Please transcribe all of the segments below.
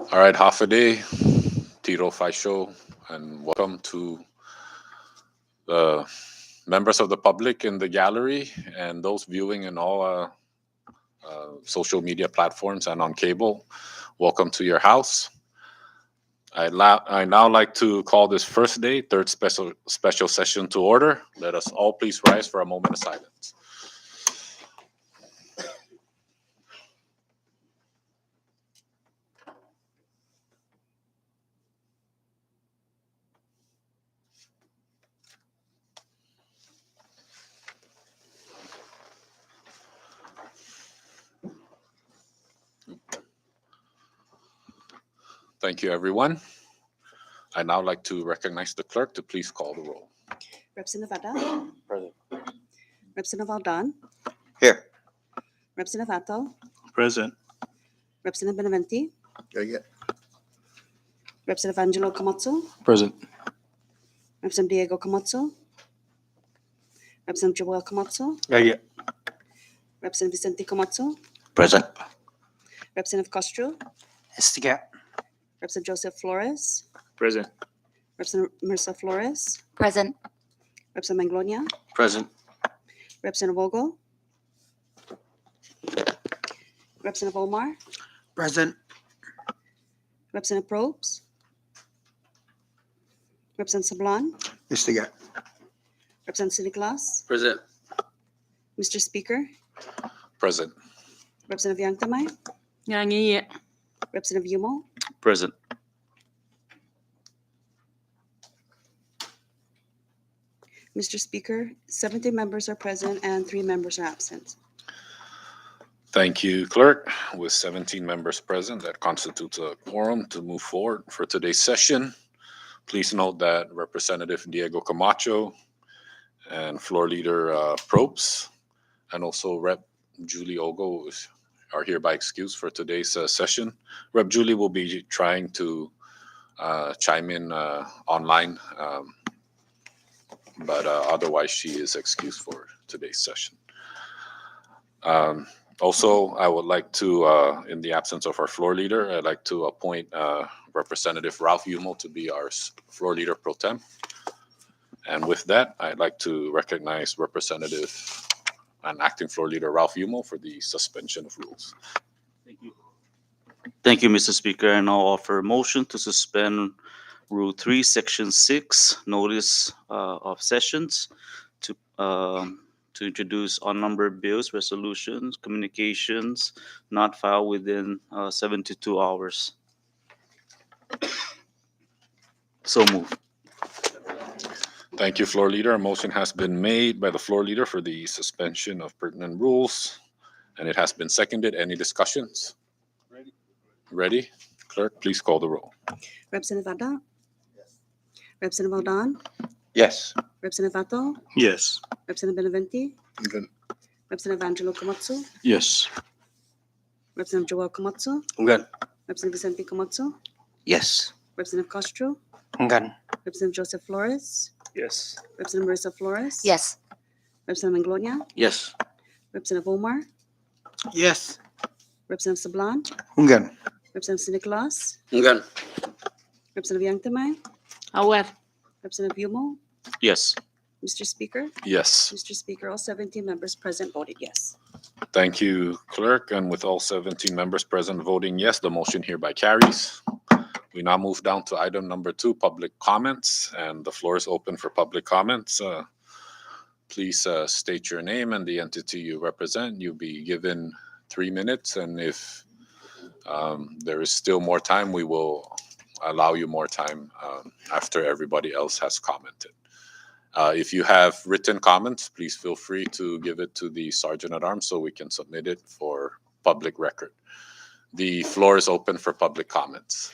All right, half a day, Tiro Fai Show, and welcome to the members of the public in the gallery and those viewing in all social media platforms and on cable. Welcome to your house. I now like to call this first day, third special session to order. Let us all please rise for a moment of silence. Thank you, everyone. I now like to recognize the clerk to please call the roll. Representative Vada. Present. Representative Aldan. Here. Representative Atal. Present. Representative Beneventi. Yeah. Representative Angelo Camozzo. Present. Representative Diego Camozzo. Representative Joel Camozzo. Yeah. Representative Vicente Camozzo. Present. Representative Castro. Estiga. Representative Joseph Flores. Present. Representative Marissa Flores. Present. Representative Manglonia. Present. Representative Vogel. Representative Omar. Present. Representative Probes. Representative Sablan. Estiga. Representative Nicolas. Present. Mr. Speaker. Present. Representative Yangtamay. Yangi. Representative Yumo. Present. Mr. Speaker, 17 members are present and 3 members are absent. Thank you, clerk. With 17 members present, that constitutes a quorum to move forward for today's session. Please note that Representative Diego Camacho and Floor Leader Probst and also Rep. Julie Ogo are hereby excused for today's session. Rep. Julie will be trying to chime in online, but otherwise she is excused for today's session. Also, I would like to, in the absence of our floor leader, I'd like to appoint Representative Ralph Yumo to be our floor leader pro tem. And with that, I'd like to recognize Representative and Acting Floor Leader Ralph Yumo for the suspension of rules. Thank you. Thank you, Mr. Speaker. And I'll offer a motion to suspend Rule 3, Section 6, Notice of Sessions to introduce unnumbered bills, resolutions, communications not filed within 72 hours. So moved. Thank you, Floor Leader. A motion has been made by the Floor Leader for the suspension of pertinent rules, and it has been seconded. Any discussions? Ready? Clerk, please call the roll. Representative Vada. Yes. Representative Aldan. Yes. Representative Atal. Yes. Representative Beneventi. Good. Representative Angelo Camozzo. Yes. Representative Joel Camozzo. Good. Representative Vicente Camozzo. Yes. Representative Castro. Good. Representative Joseph Flores. Yes. Representative Marissa Flores. Yes. Representative Manglonia. Yes. Representative Omar. Yes. Representative Sablan. Good. Representative Nicolas. Good. Representative Yangtamay. Aware. Representative Yumo. Yes. Mr. Speaker. Yes. Mr. Speaker, all 17 members present voted yes. Thank you, Clerk. And with all 17 members present voting yes, the motion hereby carries. We now move down to item number 2, public comments, and the floor is open for public comments. Please state your name and the entity you represent. You'll be given 3 minutes, and if there is still more time, we will allow you more time after everybody else has commented. If you have written comments, please feel free to give it to the Sergeant at Arms so we can submit it for public record. The floor is open for public comments.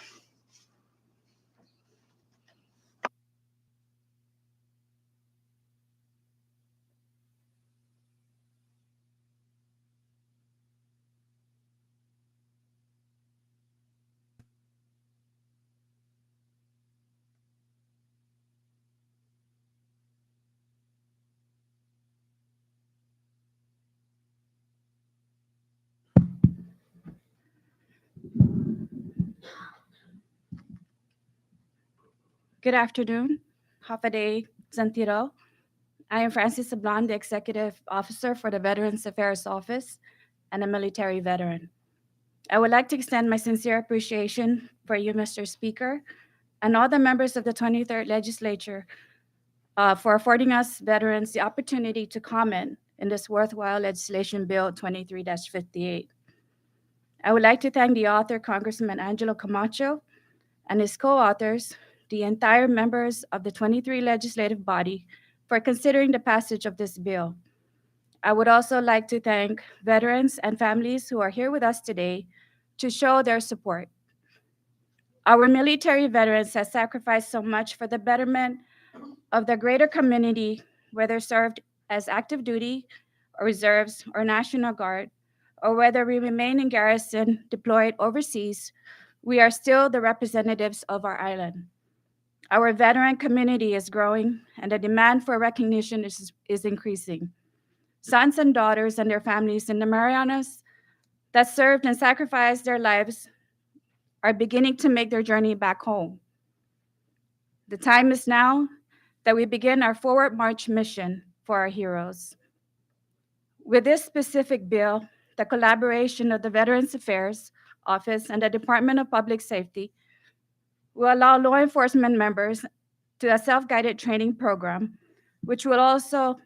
Good afternoon, Hafaday Zantiro. I am Francis Sablan, the Executive Officer for the Veterans Affairs Office and a military veteran. I would like to extend my sincere appreciation for you, Mr. Speaker, and all the members of the 23rd Legislature for affording us veterans the opportunity to comment in this worthwhile legislation bill 23-58. I would like to thank the author, Congressman Angelo Camacho, and his co-authors, the entire members of the 23 legislative body, for considering the passage of this bill. I would also like to thank veterans and families who are here with us today to show their support. Our military veterans have sacrificed so much for the betterment of the greater community, whether served as active duty, or reserves, or National Guard, or whether we remain in garrison deployed overseas. We are still the representatives of our island. Our veteran community is growing, and the demand for recognition is increasing. Sons and daughters and their families in the Marianas that served and sacrificed their lives are beginning to make their journey back home. The time is now that we begin our forward march mission for our heroes. With this specific bill, the collaboration of the Veterans Affairs Office and the Department of Public Safety will allow law enforcement members to a self-guided training program, which will also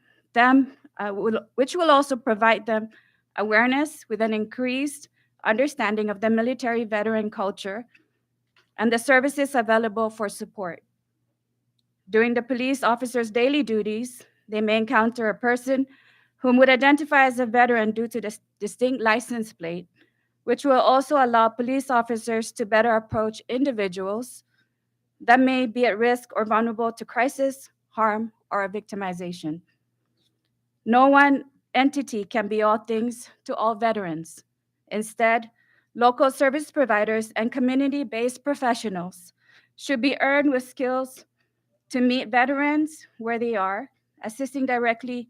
provide them awareness with an increased understanding of the military veteran culture and the services available for support. During the police officer's daily duties, they may encounter a person whom would identify as a veteran due to the distinct license plate, which will also allow police officers to better approach individuals that may be at risk or vulnerable to crisis, harm, or victimization. No one entity can be all things to all veterans. Instead, local service providers and community-based professionals should be armed with skills to meet veterans where they are, assisting directly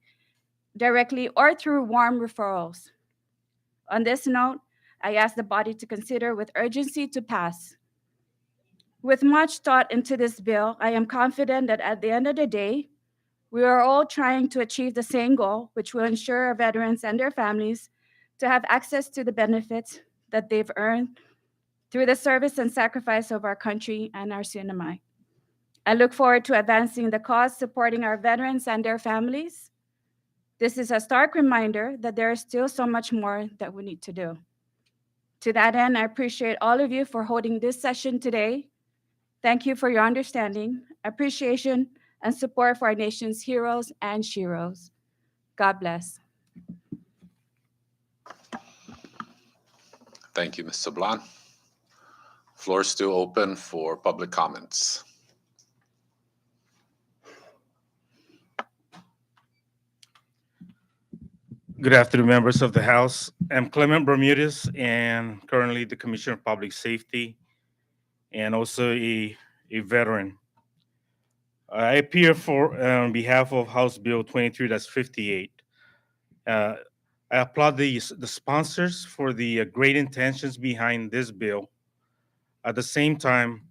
or through warm referrals. On this note, I ask the body to consider with urgency to pass. With much thought into this bill, I am confident that at the end of the day, we are all trying to achieve the same goal, which will ensure our veterans and their families to have access to the benefits that they've earned through the service and sacrifice of our country and our CNMI. I look forward to advancing the cause supporting our veterans and their families. This is a stark reminder that there is still so much more that we need to do. To that end, I appreciate all of you for holding this session today. Thank you for your understanding, appreciation, and support for our nation's heroes and sheroes. God bless. Thank you, Ms. Sablan. Floor is still open for public comments. Good afternoon, members of the House. I'm Clement Bermudez, and currently the Commissioner of Public Safety, and also a veteran. I appear on behalf of House Bill 23-58. I applaud the sponsors for the great intentions behind this bill. At the same time,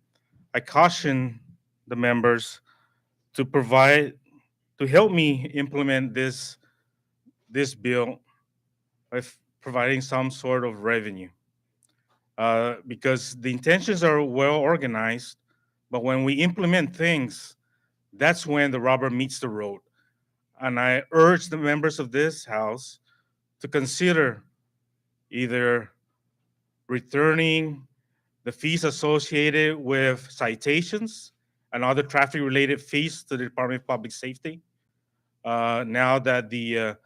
I caution the members to help me implement this bill with providing some sort of revenue. Because the intentions are well organized, but when we implement things, that's when the rubber meets the road. And I urge the members of this House to consider either returning the fees associated with citations and other traffic-related fees to the Department of Public Safety, now that the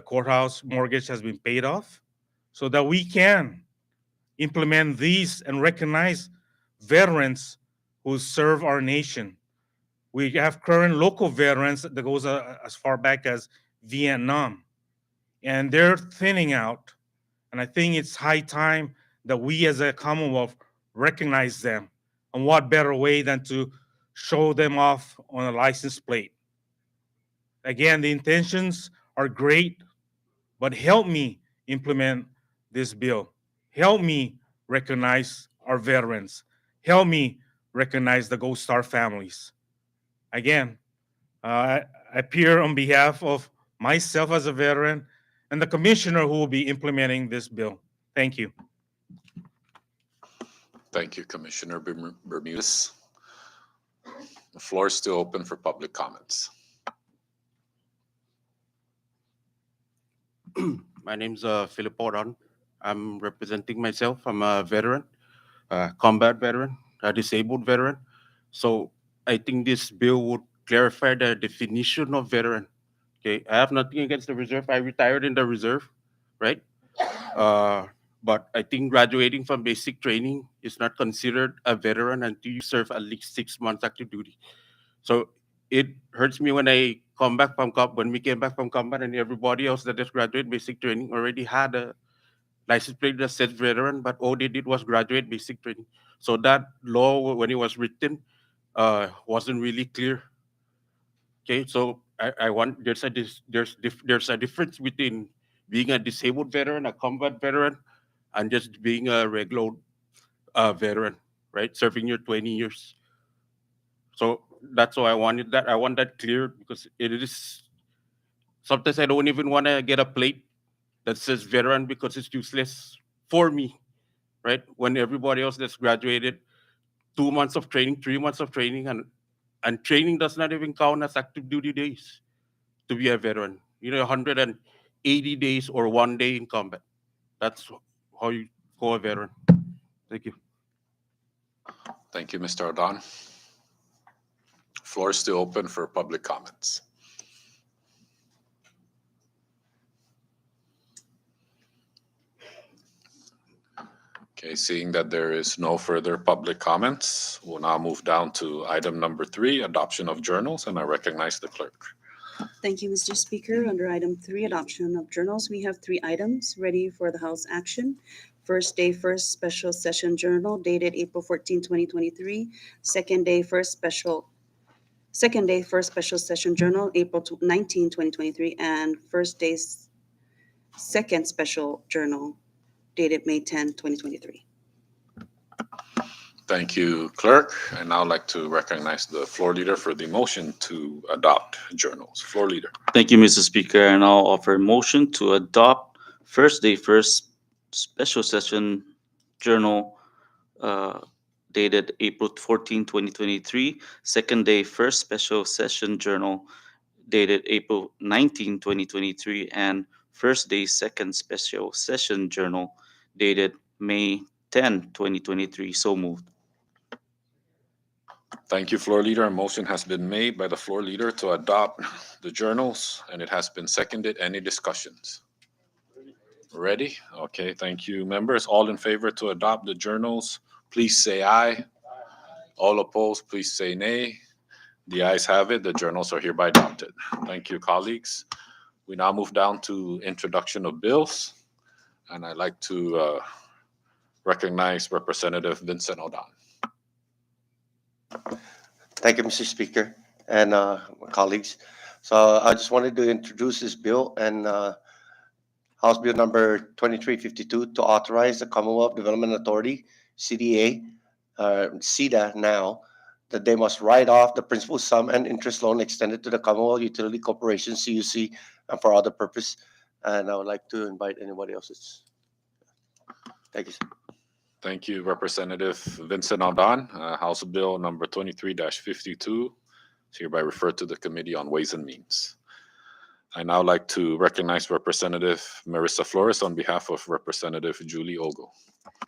courthouse mortgage has been paid off, so that we can implement these and recognize veterans who serve our nation. We have current local veterans that goes as far back as Vietnam, and they're thinning out. And I think it's high time that we as a Commonwealth recognize them. And what better way than to show them off on a license plate? Again, the intentions are great, but help me implement this bill. Help me recognize our veterans. Help me recognize the Gold Star families. Again, I appear on behalf of myself as a veteran and the commissioner who will be implementing this bill. Thank you. Thank you, Commissioner Bermudez. The floor is still open for public comments. My name's Philip Oron. I'm representing myself. I'm a veteran, a combat veteran, a disabled veteran. So I think this bill would clarify the definition of veteran. Okay, I have nothing against the reserve. I retired in the reserve, right? But I think graduating from basic training is not considered a veteran until you serve at least 6 months active duty. So it hurts me when I come back from when we came back from combat and everybody else that just graduated basic training already had a license plate that says veteran, but all they did was graduate basic training. So that law, when it was written, wasn't really clear. Okay, so I want there's a difference between being a disabled veteran, a combat veteran, and just being a regular veteran, right? Serving your 20 years. So that's why I wanted that. I want that clear because it is sometimes I don't even want to get a plate that says veteran because it's useless for me, right? When everybody else that's graduated 2 months of training, 3 months of training, and training does not even count as active duty days to be a veteran. 180 days or 1 day in combat. That's how you call a veteran. Thank you. Thank you, Mr. Adon. Floor is still open for public comments. Okay, seeing that there is no further public comments, we'll now move down to item number 3, adoption of journals, and I recognize the clerk. Thank you, Mr. Speaker. Under item 3, adoption of journals, we have 3 items ready for the House action. First day, first special session journal dated April 14, 2023. Second day, first special session journal, April 19, 2023. And first day's second special journal dated May 10, 2023. Thank you, clerk. And now I'd like to recognize the floor leader for the motion to adopt journals. Floor leader. Thank you, Mr. Speaker, and I'll offer a motion to adopt first day, first special session journal dated April 14, 2023. Second day, first special session journal dated April 19, 2023. And first day, second special session journal dated May 10, 2023. So moved. Thank you, floor leader. A motion has been made by the floor leader to adopt the journals, and it has been seconded. Any discussions? Ready? Okay, thank you, members. All in favor to adopt the journals, please say aye. All opposed, please say nay. The ayes have it. The journals are hereby adopted. Thank you, colleagues. We now move down to introduction of bills, and I'd like to recognize Representative Vincent Odan. Thank you, Mr. Speaker and colleagues. So I just wanted to introduce this bill and House Bill number 2352 to authorize the Commonwealth Development Authority, CDA, CEDA now, that they must write off the principal sum and interest loan extended to the Commonwealth Utility Corporation, CUC, and for other purpose. And I would like to invite anybody else. Thank you, sir. Thank you, Representative Vincent Aldan. House Bill number 23-52 is hereby referred to the Committee on Ways and Means. I now like to recognize Representative Marissa Flores on behalf of Representative Julie Ogle.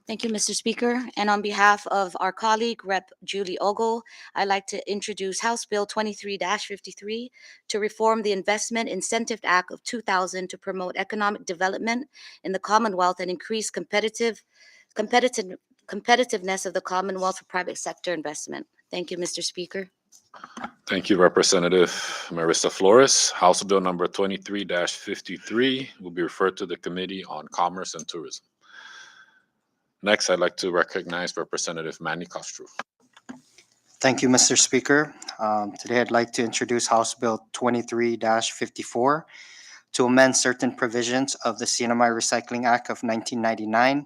Thank you, Mr. Speaker. And on behalf of our colleague, Rep. Julie Ogle, I'd like to introduce House Bill 23-53 to reform the Investment Incentive Act of 2000 to promote economic development in the Commonwealth and increase competitiveness of the Commonwealth for private sector investment. Thank you, Mr. Speaker. Thank you, Representative Marissa Flores. House Bill number 23-53 will be referred to the Committee on Commerce and Tourism. Next, I'd like to recognize Representative Manny Castro. Thank you, Mr. Speaker. Today, I'd like to introduce House Bill 23-54 to amend certain provisions of the CNMI Recycling Act of 1999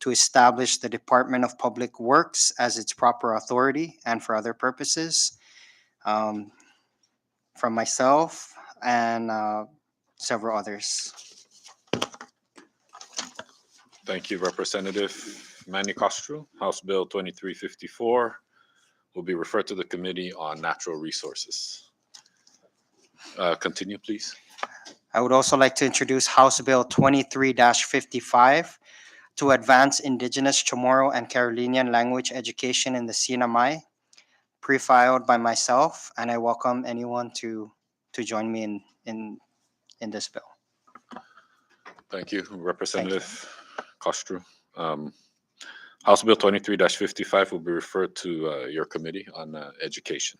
to establish the Department of Public Works as its proper authority and for other purposes. Um, from myself and several others. Thank you, Representative Manny Castro. House Bill 2354 will be referred to the Committee on Natural Resources. Continue, please. I would also like to introduce House Bill 23-55 to advance Indigenous Chamorro and Carolinian language education in the CNMI, pre-filed by myself, and I welcome anyone to join me in this bill. Thank you, Representative Castro. House Bill 23-55 will be referred to your Committee on Education.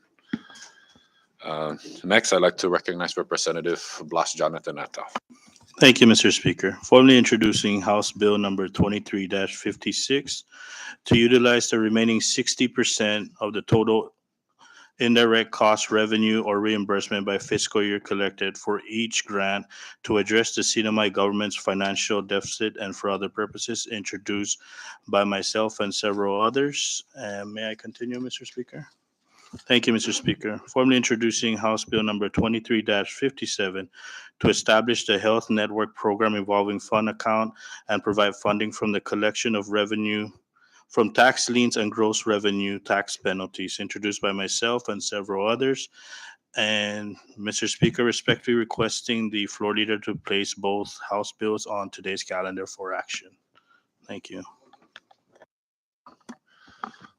Next, I'd like to recognize Representative Blas Jonathan Atal. Thank you, Mr. Speaker. Formally introducing House Bill number 23-56 to utilize the remaining 60% of the total indirect cost revenue or reimbursement by fiscal year collected for each grant to address the CNMI government's financial deficit and for other purposes, introduced by myself and several others. May I continue, Mr. Speaker? Thank you, Mr. Speaker. Formally introducing House Bill number 23-57 to establish the Health Network Program involving fund account and provide funding from the collection of revenue from tax liens and gross revenue tax penalties, introduced by myself and several others. And Mr. Speaker, respectfully requesting the floor leader to place both House bills on today's calendar for action. Thank you.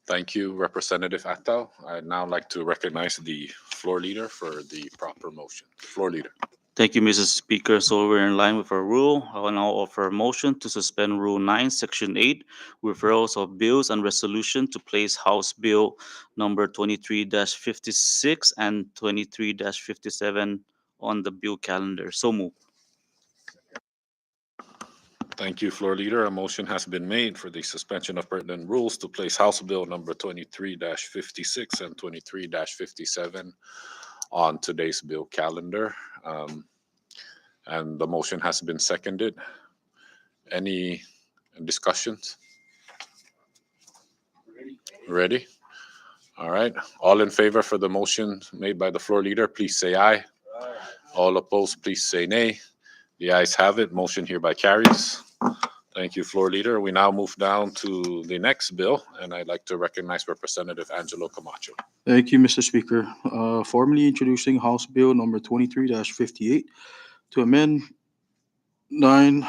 Thank you, Representative Atal. I'd now like to recognize the floor leader for the proper motion. Floor leader. Thank you, Mr. Speaker. So we're in line with our rule. I will now offer a motion to suspend Rule 9, Section 8, referrals of bills and resolution to place House Bill number 23-56 and 23-57 on the bill calendar. So move. Thank you, floor leader. A motion has been made for the suspension of pertinent rules to place House Bill number 23-56 and 23-57 on today's bill calendar. And the motion has been seconded. Any discussions? Ready? All right. All in favor for the motion made by the floor leader, please say aye. All opposed, please say nay. The ayes have it. Motion hereby carries. Thank you, floor leader. We now move down to the next bill, and I'd like to recognize Representative Angelo Camacho. Thank you, Mr. Speaker. Formally introducing House Bill number 23-58 to amend 9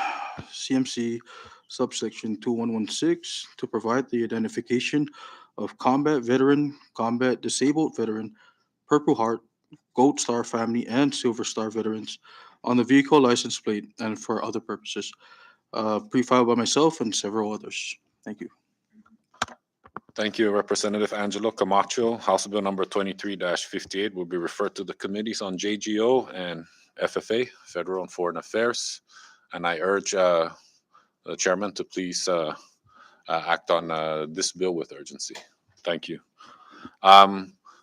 CMC subsection 2116 to provide the identification of combat veteran, combat disabled veteran, Purple Heart, Gold Star family, and Silver Star veterans on the vehicle license plate and for other purposes. Pre-filed by myself and several others. Thank you. Thank you, Representative Angelo Camacho. House Bill number 23-58 will be referred to the committees on JGO and FFA, Federal and Foreign Affairs. And I urge the chairman to please act on this bill with urgency. Thank you.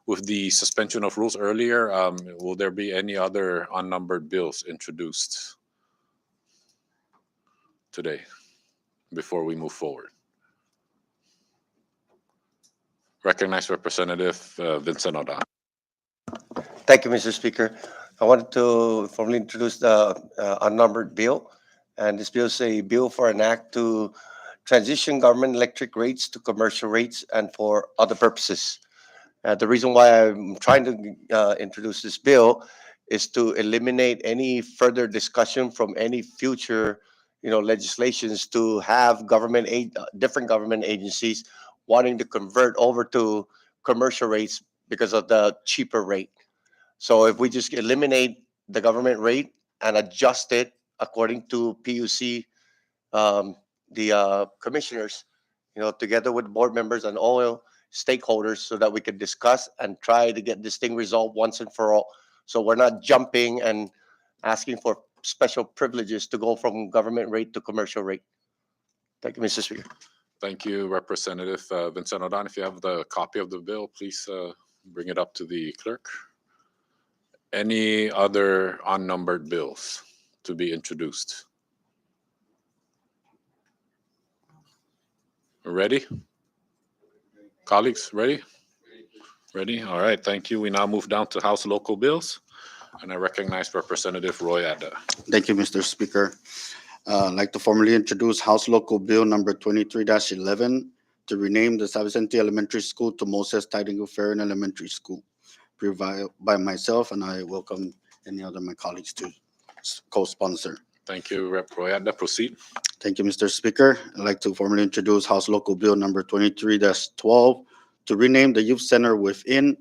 With the suspension of rules earlier, will there be any other unnumbered bills introduced today before we move forward? Recognize Representative Vincent Odan. Thank you, Mr. Speaker. I wanted to formally introduce the unnumbered bill. And this bill is a bill for an act to transition government electric rates to commercial rates and for other purposes. The reason why I'm trying to introduce this bill is to eliminate any further discussion from any future, legislations to have different government agencies wanting to convert over to commercial rates because of the cheaper rate. So if we just eliminate the government rate and adjust it according to PUC, the commissioners, together with board members and all stakeholders, so that we could discuss and try to get this thing resolved once and for all. So we're not jumping and asking for special privileges to go from government rate to commercial rate. Thank you, Mr. Speaker. Thank you, Representative Vincent Odan. If you have the copy of the bill, please bring it up to the clerk. Any other unnumbered bills to be introduced? Ready? Colleagues, ready? Ready? All right, thank you. We now move down to House local bills. And I recognize Representative Roy Adda. Thank you, Mr. Speaker. I'd like to formally introduce House Local Bill number 23-11 to rename the San Vicente Elementary School to Moses Tidingu Farron Elementary School, provided by myself, and I welcome any other of my colleagues to co-sponsor. Thank you, Rep. Roy Adda. Proceed. Thank you, Mr. Speaker. I'd like to formally introduce House Local Bill number 23-12 to rename the Youth Center within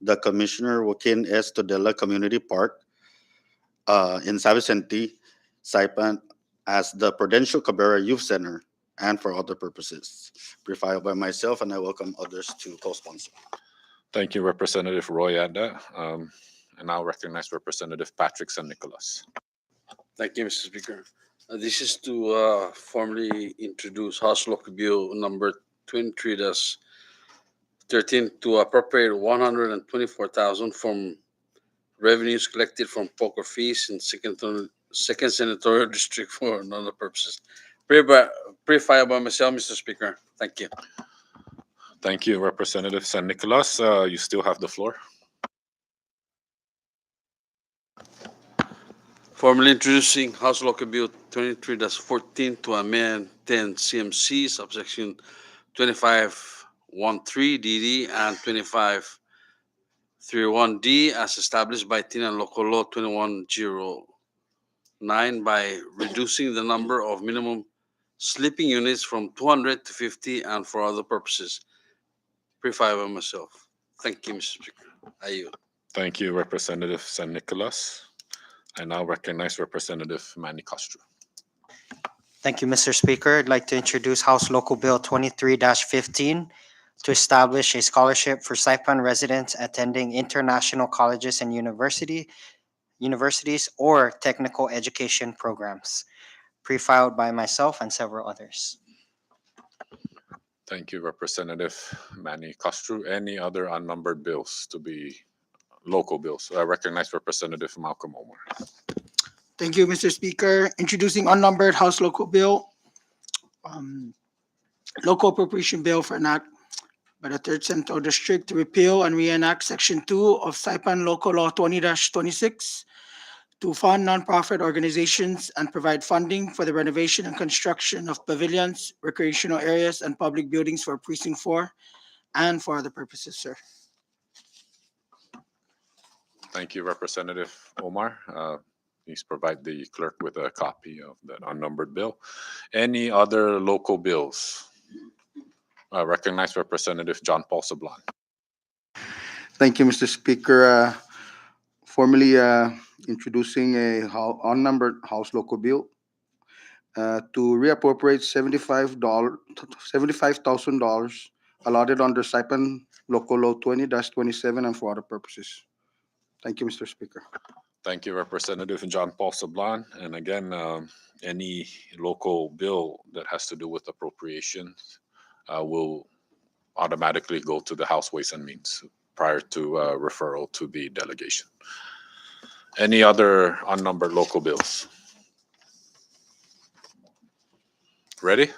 the Commissioner Joaquin S. Todela Community Park in San Vicente, Saipan, as the Prudential Cabrera Youth Center and for other purposes. Pre-filed by myself, and I welcome others to co-sponsor. Thank you, Representative Roy Adda. And now recognize Representative Patrick San Nicolas. Thank you, Mr. Speaker. This is to formally introduce House Local Bill number 23-13 to appropriate 124,000 from revenues collected from poker fees in second senatorial district for other purposes. Pre-filed by myself, Mr. Speaker. Thank you. Thank you, Representative San Nicolas. You still have the floor. Formally introducing House Local Bill 23-14 to amend 10 CMC subsection 2513DD and 2531D as established by TINA Local Law 2109 by reducing the number of minimum sleeping units from 200 to 50 and for other purposes. Pre-filed by myself. Thank you, Mr. Speaker. I yield. Thank you, Representative San Nicolas. I now recognize Representative Manny Castro. Thank you, Mr. Speaker. I'd like to introduce House Local Bill 23-15 to establish a scholarship for Saipan residents attending international colleges and universities or technical education programs. Pre-filed by myself and several others. Thank you, Representative Manny Castro. Any other unnumbered bills to be local bills? I recognize Representative Malcolm Omar. Thank you, Mr. Speaker. Introducing unnumbered House Local Bill, Local Appropriation Bill for enact by the Third Central District to repeal and reenact Section 2 of Saipan Local Law 20-26 to fund nonprofit organizations and provide funding for the renovation and construction of pavilions, recreational areas, and public buildings for Precinct 4 and for other purposes, sir. Thank you, Representative Omar. Please provide the clerk with a copy of that unnumbered bill. Any other local bills? I recognize Representative John Paul Sablan. Thank you, Mr. Speaker. Formally introducing a unnumbered House Local Bill to reappropriate $75,000 allotted under Saipan Local Law 20-27 and for other purposes. Thank you, Mr. Speaker. Thank you, Representative John Paul Sablan. And again, any local bill that has to do with appropriations will automatically go to the House Ways and Means prior to referral to the delegation. Any other unnumbered local bills? Ready?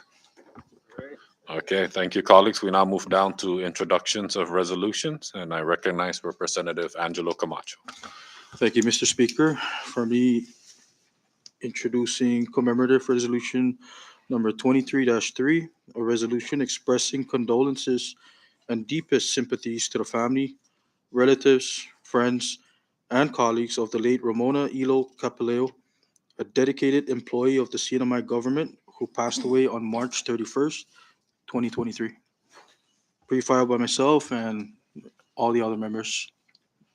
Okay, thank you, colleagues. We now move down to introductions of resolutions, and I recognize Representative Angelo Camacho. Thank you, Mr. Speaker. For me, introducing commemorative resolution number 23-3, a resolution expressing condolences and deepest sympathies to the family, relatives, friends, and colleagues of the late Ramona Elo Capileo, a dedicated employee of the CNMI government who passed away on March 31st, 2023. Pre-filed by myself and all the other members.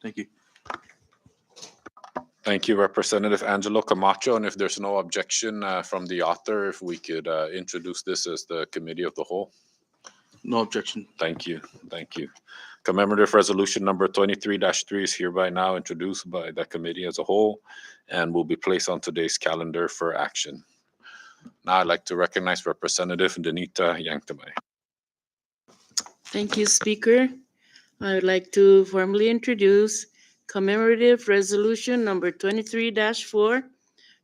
Thank you. Thank you, Representative Angelo Camacho. And if there's no objection from the author, if we could introduce this as the committee of the whole. No objection. Thank you. Thank you. Commemorative resolution number 23-3 is hereby now introduced by the committee as a whole and will be placed on today's calendar for action. Now I'd like to recognize Representative Danita Yanktamay. Thank you, Speaker. I would like to formally introduce commemorative resolution number 23-4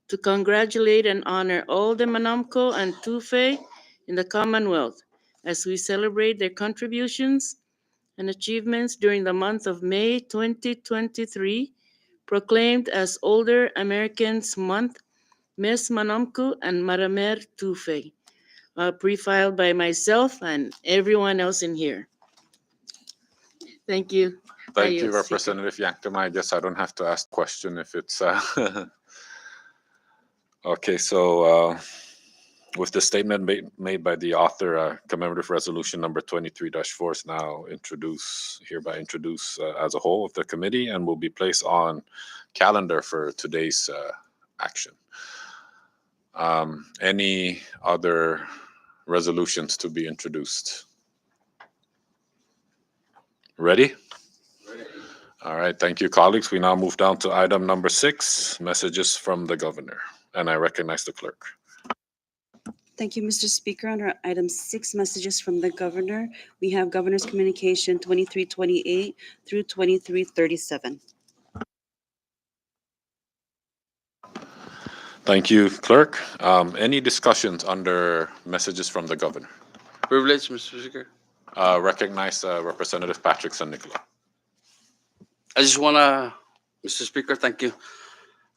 to congratulate and honor all the Manamco and Tufe in the Commonwealth as we celebrate their contributions and achievements during the month of May 2023, proclaimed as Older Americans Month, Ms. Manamku and Maramer Tufe, pre-filed by myself and everyone else in here. Thank you. Thank you, Speaker. Representative Yankum. I guess I don't have to ask question if it's, okay, so with the statement made by the author, commemorative resolution number 23-4 is now hereby introduced as a whole of the committee and will be placed on calendar for today's action. Any other resolutions to be introduced? Ready? All right, thank you, colleagues. We now move down to item number 6, messages from the governor. And I recognize the clerk. Thank you, Mr. Speaker. Under item 6, messages from the governor, we have Governor's Communication 2328 through 2337. Thank you, clerk. Any discussions under messages from the governor? Privilege, Mr. Speaker. Recognize Representative Patrick San Nicola. I just want to, Mr. Speaker, thank you.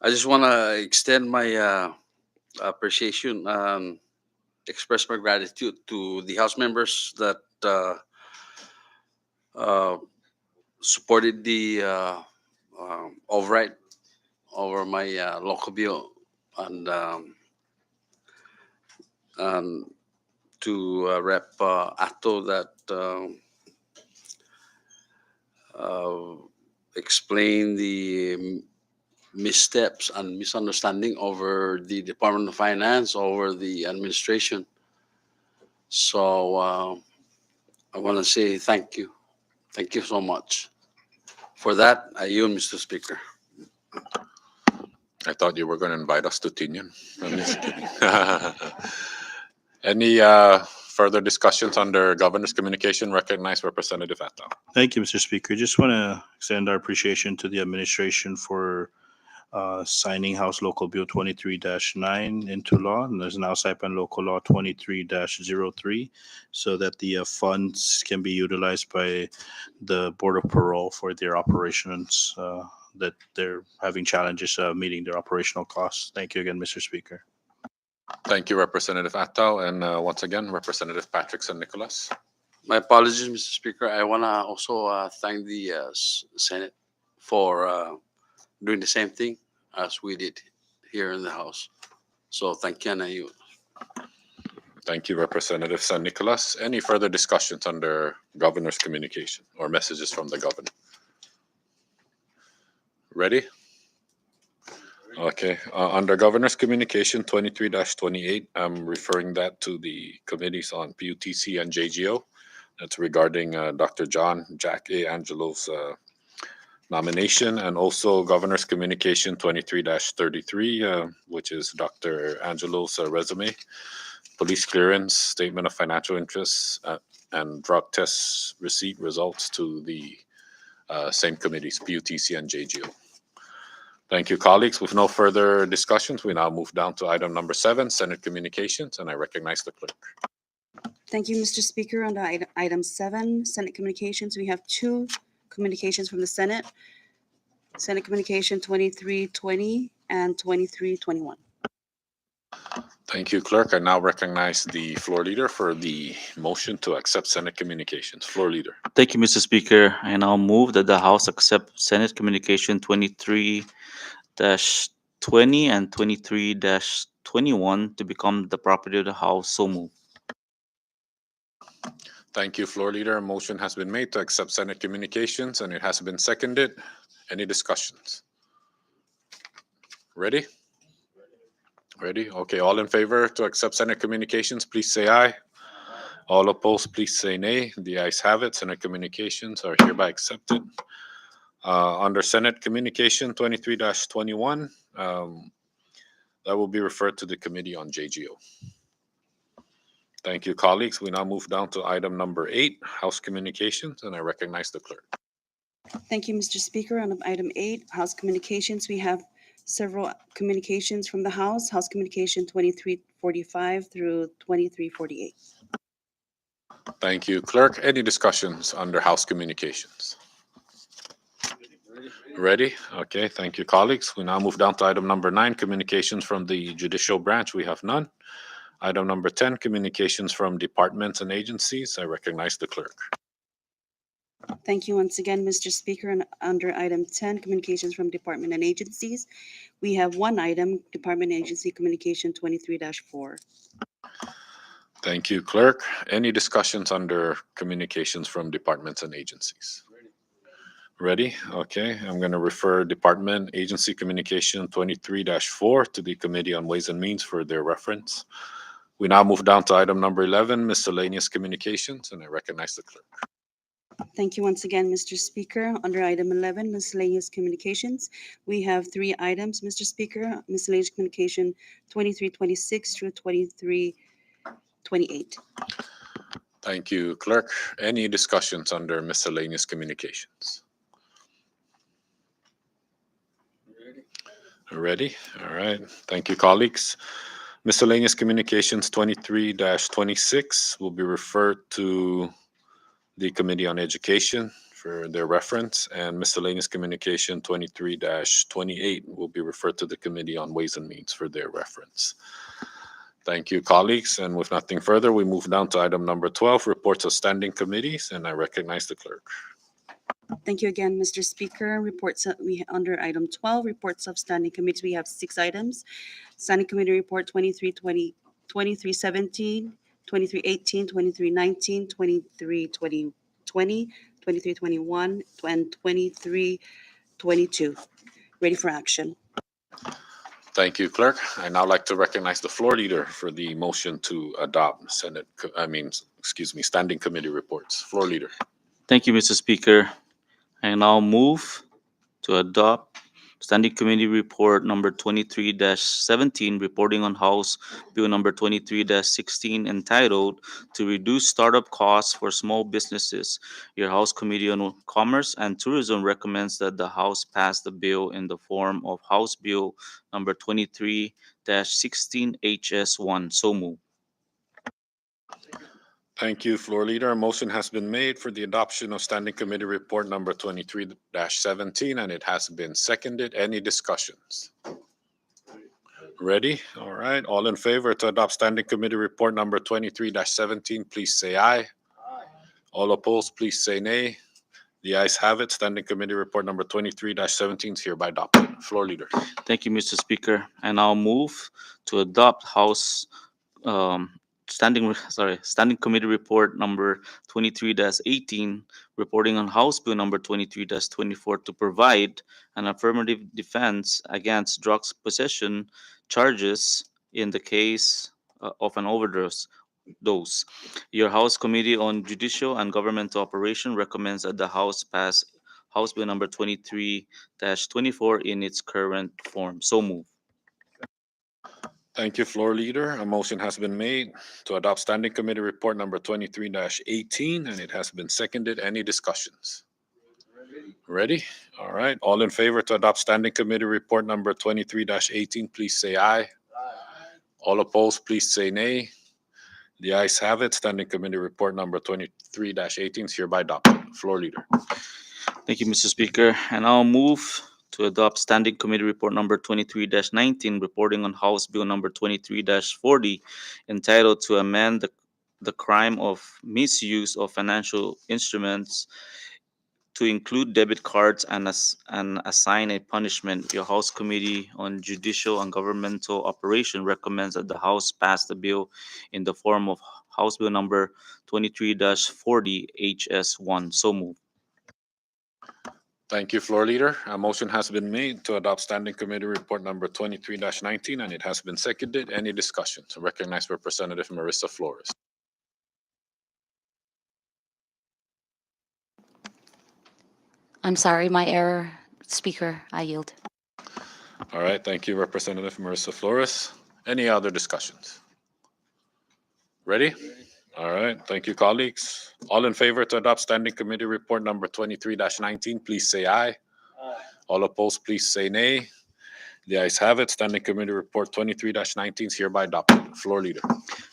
I just want to extend my appreciation, express my gratitude to the House members that supported the override over my local bill, and to Rep. Atto that explain the missteps and misunderstanding over the Department of Finance, over the administration. So I want to say thank you. Thank you so much. For that, I yield, Mr. Speaker. I thought you were going to invite us to Tinian. I'm just kidding. Any further discussions under governor's communication? Recognize Representative Atto. Thank you, Mr. Speaker. Just want to extend our appreciation to the administration for signing House Local Bill 23-9 into law, and there's now Saipan Local Law 23-03, so that the funds can be utilized by the Board of Parole for their operations, that they're having challenges meeting their operational costs. Thank you again, Mr. Speaker. Thank you, Representative Atto. And once again, Representative Patrick San Nicolas. My apologies, Mr. Speaker. I want to also thank the Senate for doing the same thing as we did here in the House. So thank you, and I yield. Thank you, Representative San Nicolas. Any further discussions under governor's communication or messages from the governor? Ready? Okay. Under governor's communication 23-28, I'm referring that to the committees on PUTC and JGO. That's regarding Dr. John Jack A. Angelo's nomination, and also governor's communication 23-33, which is Dr. Angelo's resume, police clearance, statement of financial interests, and drug test receipt results to the same committees, PUTC and JGO. Thank you, colleagues. With no further discussions, we now move down to item number 7, Senate communications, and I recognize the clerk. Thank you, Mr. Speaker. Under item 7, Senate communications, we have 2 communications from the Senate. Senate Communication 2320 and 2321. Thank you, clerk. I now recognize the floor leader for the motion to accept Senate communications. Floor leader. Thank you, Mr. Speaker. I now move that the House accept Senate Communication 23-20 and 23-21 to become the property of the House. So move. Thank you, floor leader. A motion has been made to accept Senate communications, and it has been seconded. Any discussions? Ready? Ready? Okay, all in favor to accept Senate communications, please say aye. All opposed, please say nay. The ayes have it. Senate communications are hereby accepted. Under Senate communication 23-21, that will be referred to the Committee on JGO. Thank you, colleagues. We now move down to item number 8, House communications, and I recognize the clerk. Thank you, Mr. Speaker. On item 8, House communications, we have several communications from the House Communication 2345 through 2348. Thank you, Clerk. Any discussions under House Communications? Ready? Okay, thank you, colleagues. We now move down to item number 9, communications from the judicial branch. We have none. Item number 10, communications from departments and agencies. I recognize the clerk. Thank you once again, Mr. Speaker. And under item 10, communications from department and agencies, we have one item, Department Agency Communication 23-4. Thank you, clerk. Any discussions under communications from departments and agencies? Ready? Okay, I'm going to refer Department Agency Communication 23-4 to the Committee on Ways and Means for their reference. We now move down to item number 11, miscellaneous communications, and I recognize the clerk. Thank you once again, Mr. Speaker. Under item 11, miscellaneous communications, we have three items, Mr. Speaker. Miscellaneous communication 2326 through 2328. Thank you, clerk. Any discussions under miscellaneous communications? Ready? All right. Thank you, colleagues. Miscellaneous communications 23-26 will be referred to the Committee on Education for their reference, and miscellaneous communication 23-28 will be referred to the Committee on Ways and Means for their reference. Thank you, colleagues. And with nothing further, we move down to item number 12, reports of standing committees, and I recognize the clerk. Thank you again, Mr. Speaker. Reports, under item 12, reports of standing committees, we have 6 items. Standing Committee Report 2320, 2317, 2318, 2319, 2320, 2321, and 2322. Ready for action. Thank you, clerk. I now like to recognize the floor leader for the motion to adopt standing committee reports. Floor leader. Thank you, Mr. Speaker. I now move to adopt Standing Committee Report number 23-17, reporting on House Bill number 23-16, entitled "To Reduce Startup Costs for Small Businesses." Your House Committee on Commerce and Tourism recommends that the House pass the bill in the form of House Bill number 23-16 HS1. So moved. Thank you, floor leader. A motion has been made for the adoption of Standing Committee Report number 23-17, and it has been seconded. Any discussions? Ready? All right. All in favor to adopt Standing Committee Report number 23-17, please say aye. All opposed, please say nay. The ayes have it. Standing Committee Report number 23-17 is hereby adopted. Floor leader. Thank you, Mr. Speaker. I now move to adopt Standing Committee Report number 23-18, reporting on House Bill number 23-24 to provide an affirmative defense against drugs possession charges in the case of an overdose. Your House Committee on Judicial and Governmental Operation recommends that the House pass House Bill number 23-24 in its current form. So move. Thank you, floor leader. A motion has been made to adopt Standing Committee Report number 23-18, and it has been seconded. Any discussions? Ready? All right. All in favor to adopt Standing Committee Report number 23-18, please say aye. All opposed, please say nay. The ayes have it. Standing Committee Report number 23-18 is hereby adopted. Floor leader. Thank you, Mr. Speaker. And I'll move to adopt Standing Committee Report number 23-19, reporting on House Bill number 23-40, entitled "To Amend the Crime of Misuse of Financial Instruments to include debit cards and assign a punishment." Your House Committee on Judicial and Governmental Operation recommends that the House pass the bill in the form of House Bill number 23-40 HS1. So moved. Thank you, floor leader. A motion has been made to adopt Standing Committee Report number 23-19, and it has been seconded. Any discussion? To recognize Representative Marissa Flores. I'm sorry, my error. Speaker, I yield. All right. Thank you, Representative Marissa Flores. Any other discussions? Ready? All right. Thank you, colleagues. All in favor to adopt Standing Committee Report number 23-19, please say aye. All opposed, please say nay. The ayes have it. Standing Committee Report 23-19 is hereby adopted. Floor leader.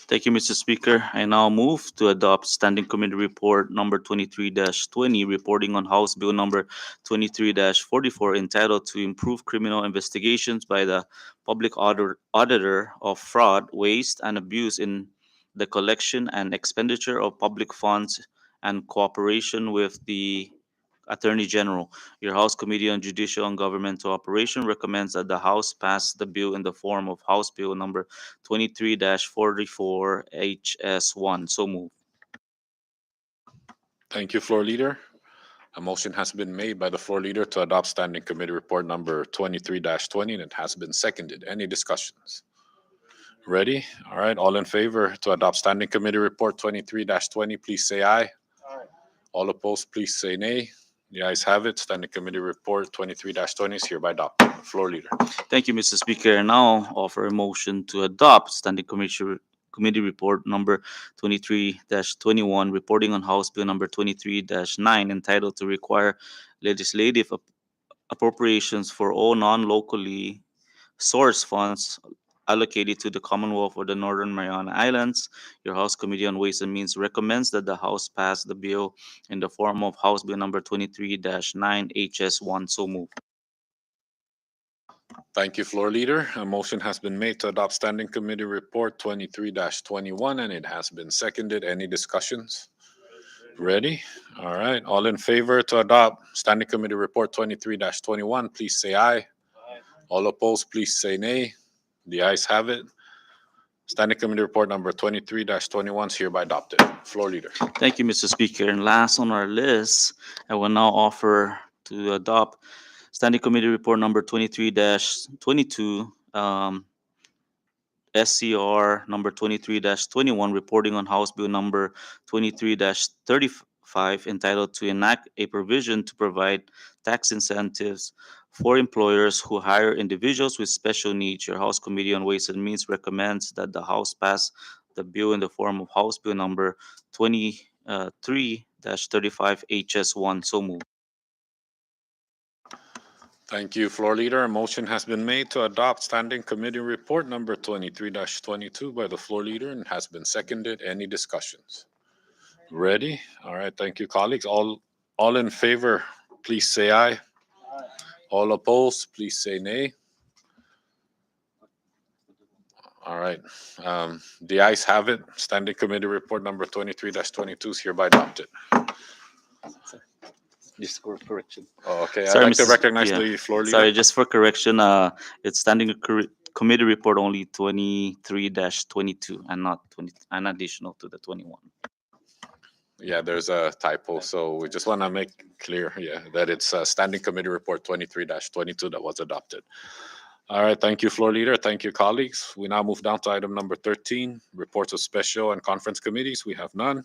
Thank you, Mr. Speaker. I now move to adopt Standing Committee Report number 23-20, reporting on House Bill number 23-44, entitled to improve criminal investigations by the public auditor of fraud, waste, and abuse in the collection and expenditure of public funds and cooperation with the Attorney General. Your House Committee on Judicial and Governmental Operation recommends that the House pass the bill in the form of House Bill number 23-44 HS1. So move. Thank you, floor leader. A motion has been made by the floor leader to adopt Standing Committee Report number 23-20, and it has been seconded. Any discussions? Ready? All right. All in favor to adopt Standing Committee Report 23-20, please say aye. All opposed, please say nay. The ayes have it. Standing Committee Report 23-20 is hereby adopted. Floor leader. Thank you, Mr. Speaker. I now offer a motion to adopt Committee Report number 23-21, reporting on House Bill number 23-9, entitled to require legislative appropriations for all non-locally source funds allocated to the Commonwealth of the Northern Mariana Islands. Your House Committee on Ways and Means recommends that the House pass the bill in the form of House Bill number 23-9 HS1. So move. Thank you, floor leader. A motion has been made to adopt Standing Committee Report 23-21, and it has been seconded. Any discussions? Ready? All right. All in favor to adopt Standing Committee Report 23-21, please say aye. All opposed, please say nay. The ayes have it. Standing Committee Report number 23-21 is hereby adopted. Floor leader. Thank you, Mr. Speaker. And last on our list, I will now offer to adopt Standing Committee Report number 23-22, SCR number 23-21, reporting on House Bill number 23-35, entitled to enact a provision to provide tax incentives for employers who hire individuals with special needs. Your House Committee on Ways and Means recommends that the House pass the bill in the form of House Bill number 23-35 HS1. So moved. Thank you, floor leader. A motion has been made to adopt Standing Committee Report number 23-22 by the floor leader and has been seconded. Any discussions? Ready? All right. Thank you, colleagues. All in favor, please say aye. All opposed, please say nay. All right. The ayes have it. Standing Committee Report number 23-22 is hereby adopted. Just for correction. Oh, okay. I'd Sorry, like to Mrs. recognize yeah. the floor leader. Sorry, just for correction, it's Standing Committee Report only 23-22 and not 20, and additional to the 21. Yeah, there's a typo, so we just want to make clear, that it's Standing Committee Report 23-22 that was adopted. All right, thank you, floor leader. Thank you, colleagues. We now move down to item number 13, reports of special and conference committees. We have none.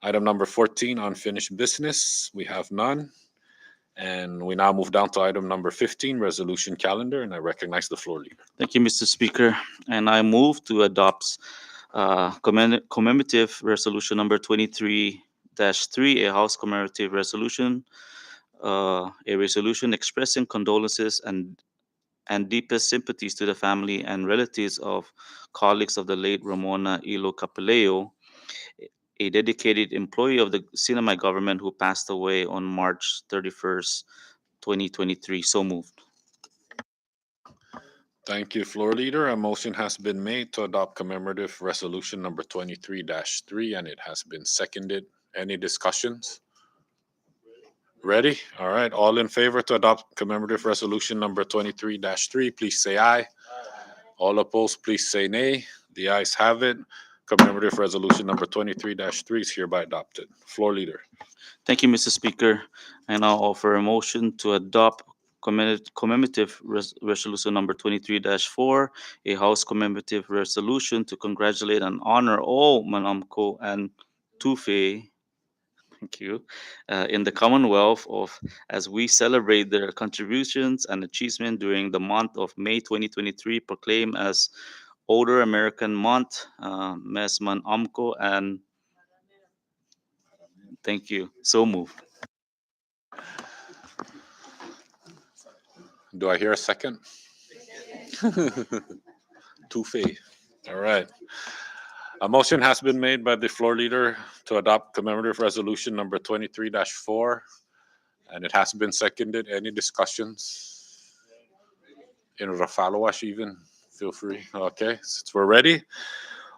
Item number 14, unfinished business. We have none. And we now move down to item number 15, resolution calendar, and I recognize the floor leader. Thank you, Mr. Speaker. And I move to adopt commemorative resolution number 23-3, a House commemorative resolution, a resolution expressing condolences and deepest sympathies to the family and relatives of colleagues of the late Ramona Ilo Capileo, a dedicated employee of the Sinamay government who passed away on March 31st, 2023. So moved. Thank you, floor leader. A motion has been made to adopt commemorative resolution number 23-3, and it has been seconded. Any discussions? Ready? All right. All in favor to adopt commemorative resolution number 23-3, please say aye. All opposed, please say nay. The ayes have it. Commemorative resolution number 23-3 is hereby adopted. Floor leader. Thank you, Mr. Speaker. I now offer a motion to adopt commemorative resolution number 23-4, a House commemorative resolution to congratulate and honor all Manamco and Tufe, thank you, in the Commonwealth of as we celebrate their contributions and achievement during the month of May 2023, proclaimed as Older American Month, Mes Manamco, and thank you. So moved. Do I hear a second? Two-faced. All right. A motion has been made by the floor leader to adopt commemorative resolution number 23-4, and it has been seconded. Any discussions? In Rafalawash even, feel free. Okay, since we're ready.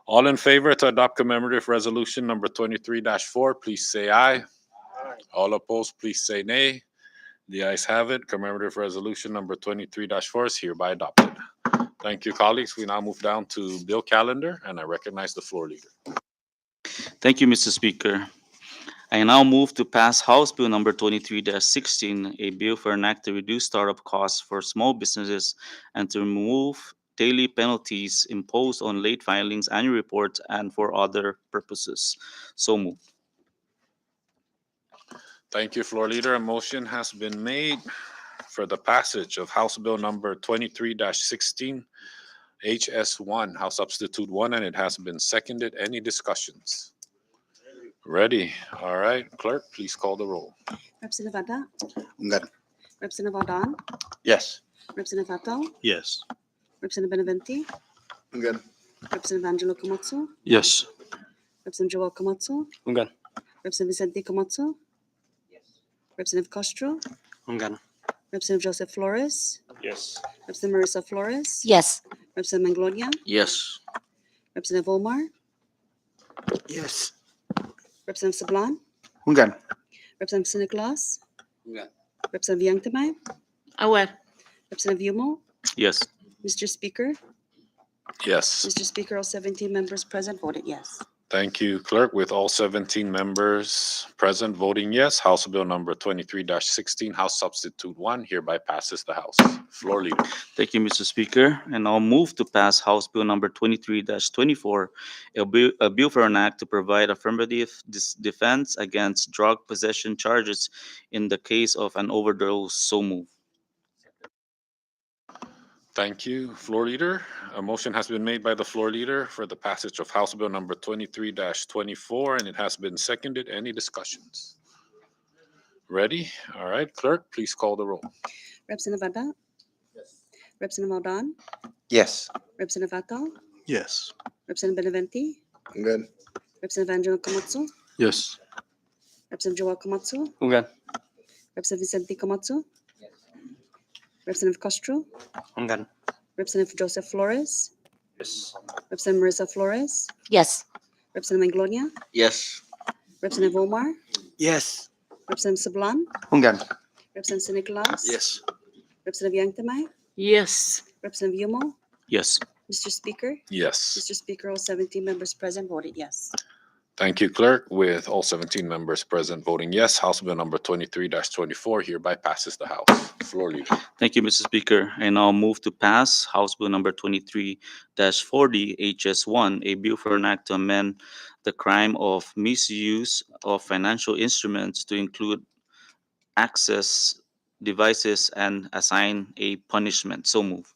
All in favor to adopt commemorative resolution number 23-4, please say aye. All opposed, please say nay. The ayes have it. Commemorative resolution number 23-4 is hereby adopted. Thank you, colleagues. We now move down to bill calendar, and I recognize the floor leader. Thank you, Mr. Speaker. I now move to pass House Bill number 23-16, a bill for an act to reduce startup costs for small businesses and to remove daily penalties imposed on late filings, annual reports, and for other purposes. So moved. Thank you, floor leader. A motion has been made for the passage of House Bill number 23-16, HS1, House Substitute 1, and it has been seconded. Any discussions? Ready. All right. Clerk, please call the roll. Representative Vada, Ungan. Representative Aldan, Yes. Representative Atal, Yes. Representative Benavente, Ungan. Representative Angelo Camacho, Yes. Representative Joel Camacho, Ungan. Representative Vicente Camacho, Representative Castro, Ungan. Representative Joseph Flores, Yes. Representative Marissa Flores, Yes. Representative Manglonia, Yes. Representative Omar, Yes. Representative Sablan, Ungan. Representative Nicolas, Ungan. Representative Youngtamay, Aware. Representative Yumo, Yes. Mr. Speaker, Yes. Mr. Speaker, all 17 members present voted yes. Thank you, clerk. With all 17 members present voting yes, House Bill number 23-16, House Substitute 1 hereby passes the House. Floor leader. Thank you, Mr. Speaker. And I'll move to pass House Bill number 23-24, a bill for an act to provide affirmative defense against drug possession charges in the case of an overdose. So move. Thank you, floor leader. A motion has been made by the floor leader for the passage of House Bill number 23-24, and it has been seconded. Any discussions? Ready? All right, clerk, please call the roll. Representative Vada, Representative Aldan, Yes. Representative Atal, Yes. Representative Benavente, Ungan. Representative Angelo Camacho, Yes. Representative Joel Camacho, Ungan. Representative Vicente Camacho, Representative Castro, Ungan. Representative Joseph Flores, Yes. Representative Marissa Flores, Yes. Representative Manglonia, Yes. Representative Omar, Yes. Representative Sablan, Ungan. Representative Nicolas, Yes. Representative Youngtamay, Yes. Representative Yumo, Yes. Mr. Speaker, Yes. Mr. Speaker, all 17 members present voted yes. Thank you, clerk. With all 17 members present voting yes, House Bill number 23-24 hereby passes the House. Floor leader. Thank you, Mr. Speaker. I now move to pass House Bill number 23-40, HS1, a bill for an act to amend the crime of misuse of financial instruments to include access devices and assign a punishment. So move.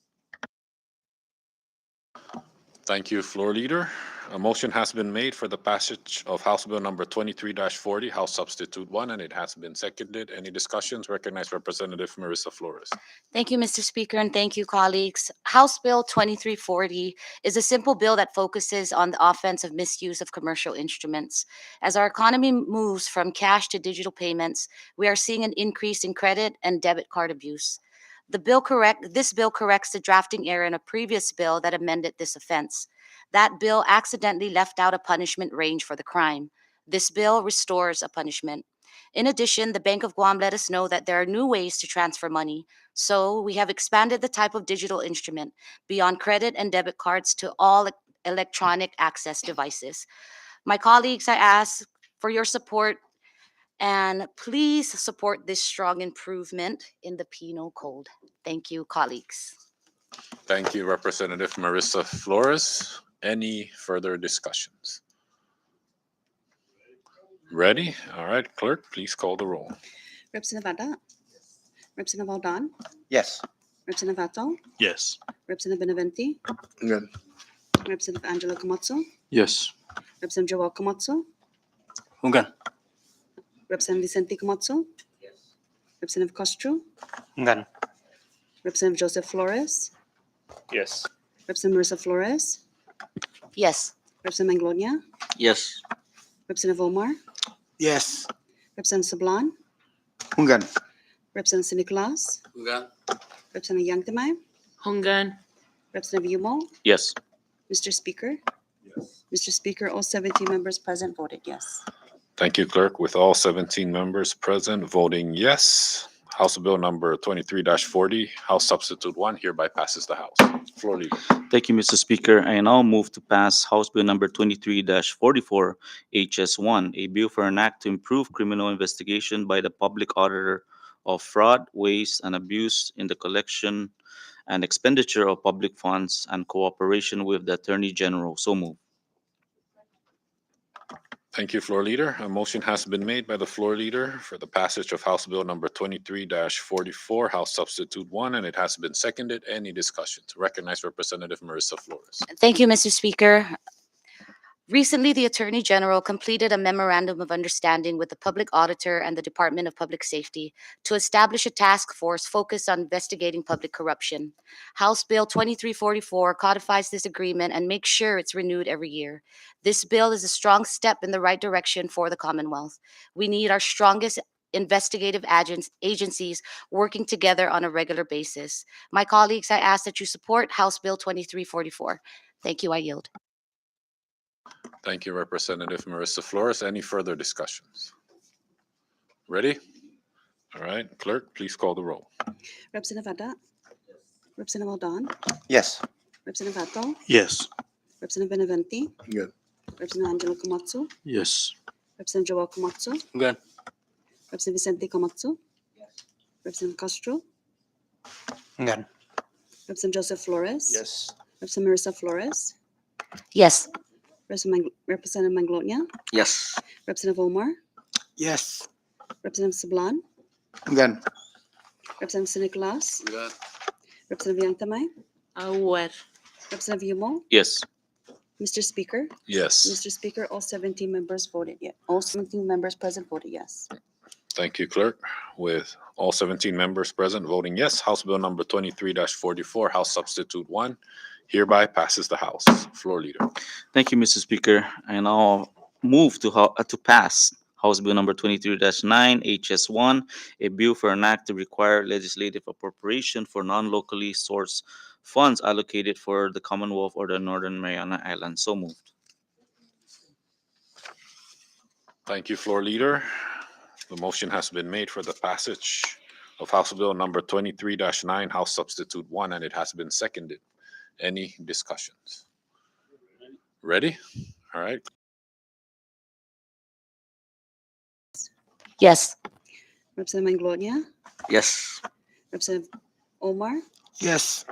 Thank you, floor leader. A motion has been made for the passage of House Bill number 23-40, House Substitute 1, and it has been seconded. Any discussions? Recognize Representative Marissa Flores. Thank you, Mr. Speaker, and thank you, colleagues. House Bill 2340 is a simple bill that focuses on the offense of misuse of commercial instruments. As our economy moves from cash to digital payments, we are seeing an increase in credit and debit card abuse. This bill corrects the drafting error in a previous bill that amended this offense. That bill accidentally left out a punishment range for the crime. This bill restores a punishment. In addition, the Bank of Guam let us know that there are new ways to transfer money. So we have expanded the type of digital instrument beyond credit and debit cards to all electronic access devices. My colleagues, I ask for your support and please support this strong improvement in the penal code. Thank you, colleagues. Thank you, Representative Marissa Flores. Any further discussions? Ready? All right, clerk, please call the roll. Representative Vada, Representative Aldan, Yes. Representative Atal, Yes. Representative Benavente, Ungan. Representative Angelo Camacho, Yes. Representative Joel Camacho, Ungan. Representative Vicente Camacho, Representative Castro, Ungan. Representative Joseph Flores, Yes. Representative Marissa Flores, Yes. Representative Manglonia, Yes. Representative Omar, Yes. Representative Sablan, Hungan. Representative Nicolas, Hungan. Representative Yangdamai, Hungan. Representative Yumo. Yes. Mr. Speaker. Mr. Speaker, all 17 members present voted yes. Thank you, Clerk. With all 17 members present voting yes, House Bill number 23-40, House Substitute 1 hereby passes the House. Floor Leader. Thank you, Mr. Speaker. I now move to pass House Bill number 23-44, HS1, a bill for an act to improve criminal investigation by the public auditor of fraud, waste, and abuse in the collection and expenditure of public funds and cooperation with the Attorney General. So move. Thank you, Floor Leader. A motion has been made by the Floor Leader for the passage of House Bill number 23-44, House Substitute 1, and it has been seconded. Any discussion? To recognize Representative Marissa Flores. Thank you, Mr. Speaker. Recently, the Attorney General completed a memorandum of understanding with the Public Auditor and the Department of Public Safety to establish a task force focused on investigating public corruption. House Bill 2344 codifies this agreement and makes sure it's renewed every year. This bill is a strong step in the right direction for the Commonwealth. We need our strongest investigative agencies working together on a regular basis. My colleagues, I ask that you support House Bill 2344. Thank you. I yield. Thank you, Representative Marissa Flores. Any further discussions? Ready? All right, Clerk, please call the roll. Representative Adat. Representative Aldan. Yes. Representative Hato. Yes. Representative Benavente. Good. Representative Angelo Camacho. Yes. Representative Joel Camacho. Hungan. Representative Vicente Camacho. Representative Castro. Hungan. Representative Joseph Flores. Yes. Representative Marissa Flores. Yes. Representative Manglonia. Yes. Representative Omar. Yes. Representative Sablan. Hungan. Representative Nicolas. Hungan. Representative Yangtamai. Aware. Representative Yumo. Yes. Mr. Speaker. Yes. Mr. Speaker, all 17 members voted yes. All 17 members present voted yes. Thank you, Clerk. With all 17 members present voting yes, House Bill number 23-44, House Substitute 1, hereby passes the House. Floor Leader. Thank you, Mr. Speaker. I now move to pass House Bill number 23-9, HS1, a bill for an act to require legislative appropriation for non-locally sourced funds allocated for the Commonwealth or the Northern Mariana Islands. So moved. Thank you, Floor Leader. The motion has been made for the passage of House Bill number 23-9, House Substitute 1, and it has been seconded. Any discussions? Ready? All right. Yes. Representative Manglonia. Yes. Representative Omar. Yes.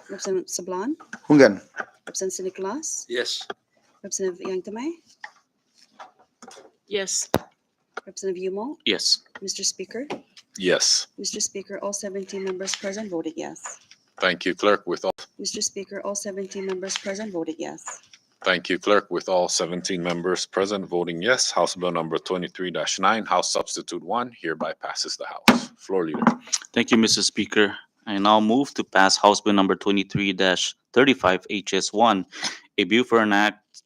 Representative Sablan. Hungan. Representative Nicolas. Yes. Representative Yangtamai. Yes. Representative Yumo. Yes. Mr. Speaker. Yes. Mr. Speaker, all 17 members present voted yes. Thank you, Clerk. With all Mr. Speaker, all 17 members present voted yes. Thank you, Clerk. With all 17 members present voting yes, House Bill number 23-9, House Substitute 1, hereby passes the House. Floor Leader. Thank you, Mr. Speaker. I now move to pass House Bill number 23-35, HS1, a bill for an act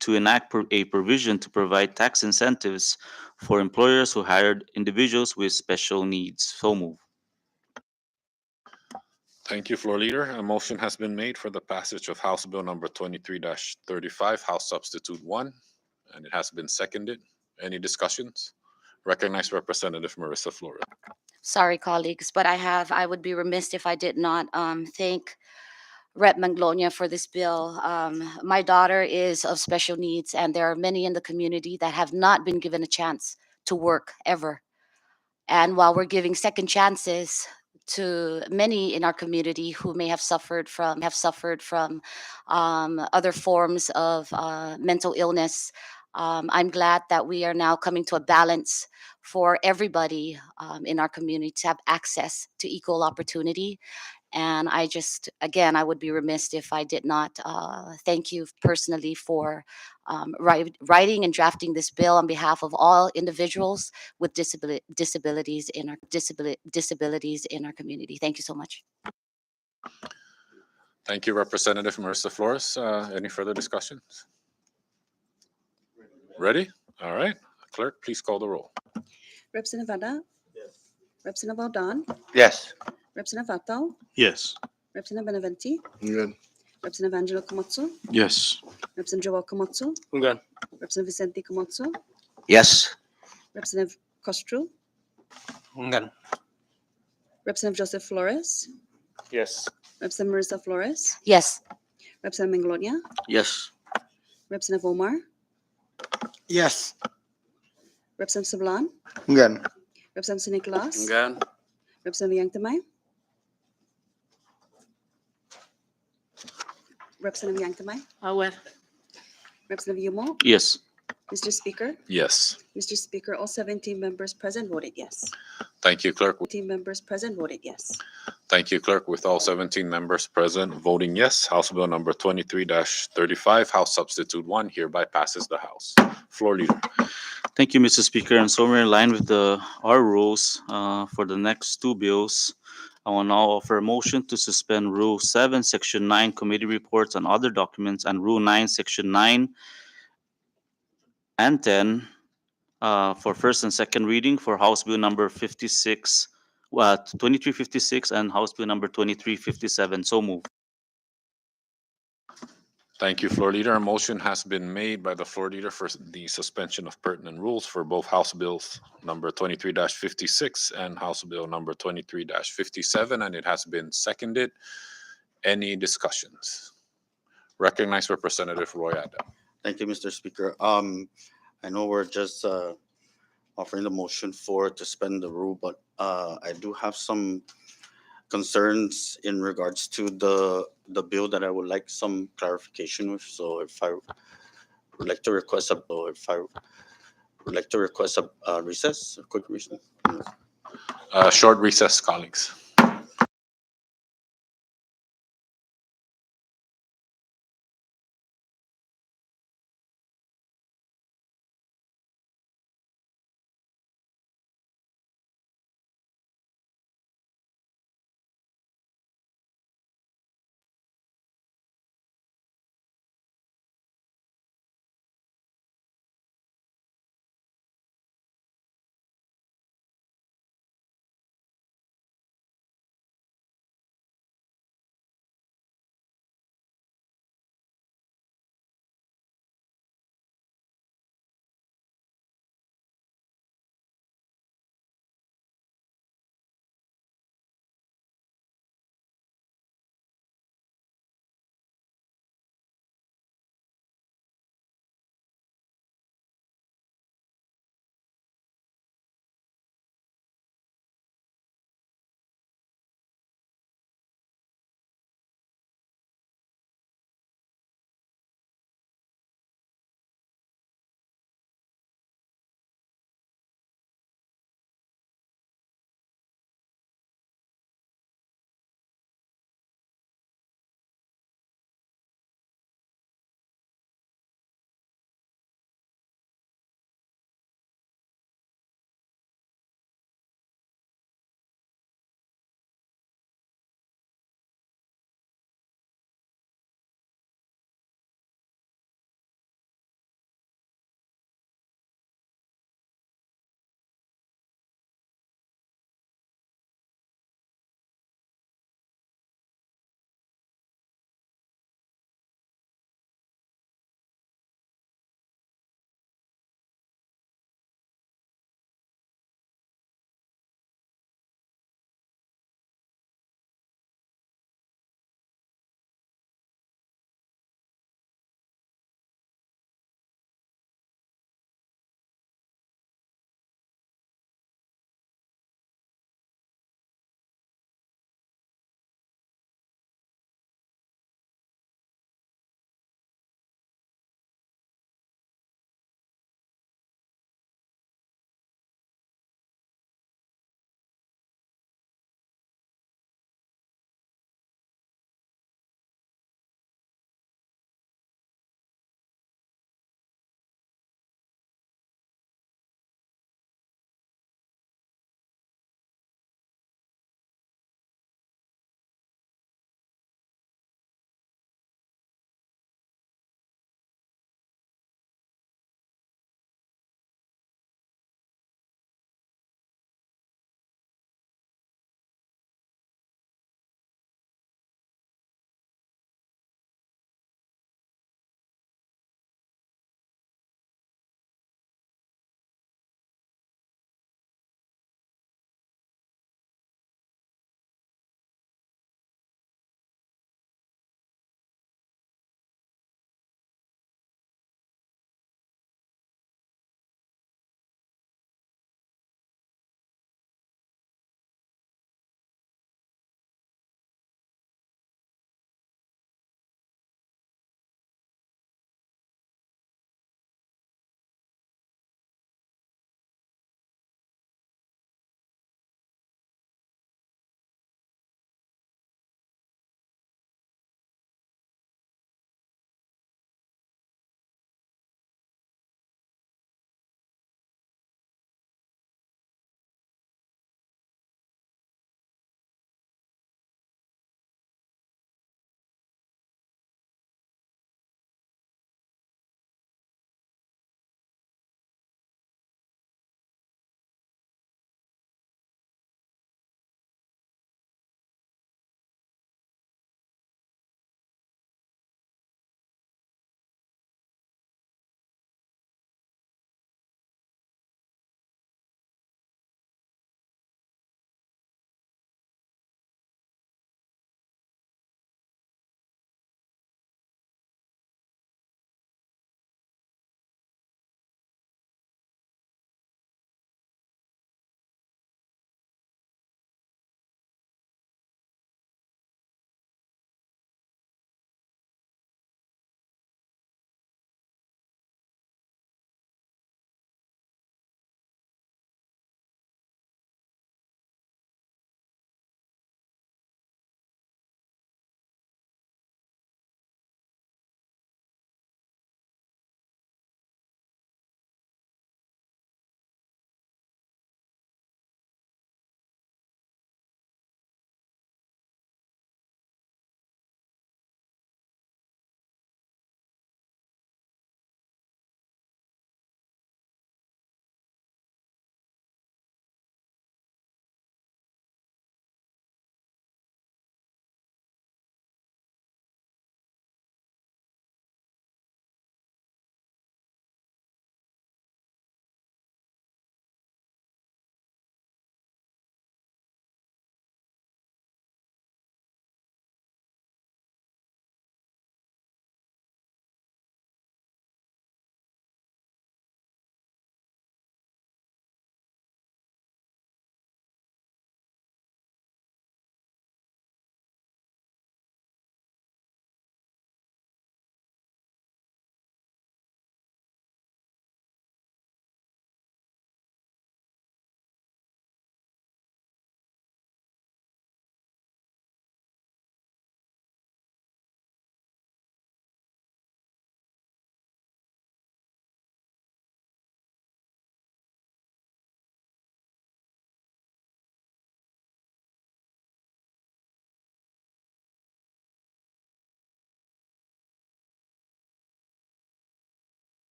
to enact a provision to provide tax incentives for employers who hired individuals with special needs. So move. Thank you, Floor Leader. A motion has been made for the passage of House Bill number 23-35, House Substitute 1, and it has been seconded. Any discussions? Recognize Representative Marissa Flores. Sorry, colleagues, but I would be remiss if I did not thank Rep. Manglonia for this bill. My daughter is of special needs, and there are many in the community that have not been given a chance to work ever. And while we're giving second chances to many in our community who may have suffered from other forms of mental illness, I'm glad that we are now coming to a balance for everybody in our community to have access to equal opportunity. And I just, again, I would be remiss if I did not thank you personally for writing and drafting this bill on behalf of all individuals with disabilities in our community. Thank you so much. Thank you, Representative Marissa Flores. Any further discussions? Ready? All right. Clerk, please call the roll. Representative Ada? Representative Aldan? Yes. Representative Atal? Yes. Representative Benavente? Good. Representative Angelo Camacho? Yes. Representative Joel Camacho? Good. Representative Vicente Camacho? Yes. Representative Castro? Representative Joseph Flores? Yes. Representative Marissa Flores? Yes. Representative Manglonia? Yes. Representative Omar? Yes. Representative Sablan? Good. Representative Nicolas? Good. Representative Yangtamay? Representative Yangtamay? Well, Representative Yumo? Yes. Mr. Speaker? Yes. Mr. Speaker, all 17 members present voted yes. Thank you, Clerk. 17 members present voted yes. Thank you, Clerk. With all 17 members present voting yes, House Bill number 23-35, House Substitute 1 hereby passes the House. Floor Leader. Thank you, Mr. Speaker. And so we're in line with our rules for the next two bills. I will now offer a motion to suspend Rule 7, Section 9, Committee Reports and Other Documents, and Rule 9, Section 9 and 10 for first and second reading for House Bill number 2356 and House Bill number 2357. So move. Thank you, Floor Leader. A motion has been made by the Floor Leader for the suspension of pertinent rules for both House Bills number 23-56 and House Bill number 23-57, and it has been seconded. Any discussions? Recognize Representative Roy Adda. Thank you, Mr. Speaker. I know we're just offering the motion to suspend the rule, but I do have some concerns in regards to the bill that I would like some clarification with. So if I would like to request a recess, a quick recess. Short recess, colleagues.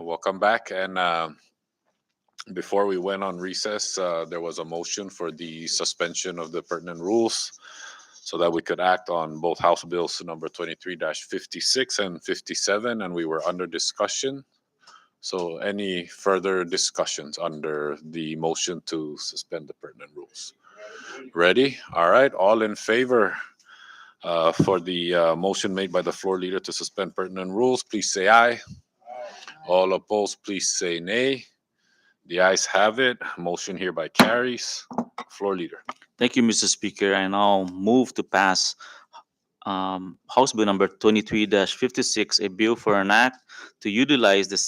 welcome back. And before we went on recess, there was a motion for the suspension of the pertinent rules so that we could act on both House Bills number 23-56 and 57, and we were under discussion. So any further discussions under the motion to suspend the pertinent rules? Ready? All right, all in favor for the motion made by the floor leader to suspend pertinent rules, please say aye. All opposed, please say nay. The ayes have it. Motion hereby carries. Floor leader. Thank you, Mr. Speaker. I now move to pass House Bill number 23-56, a bill for an act to utilize the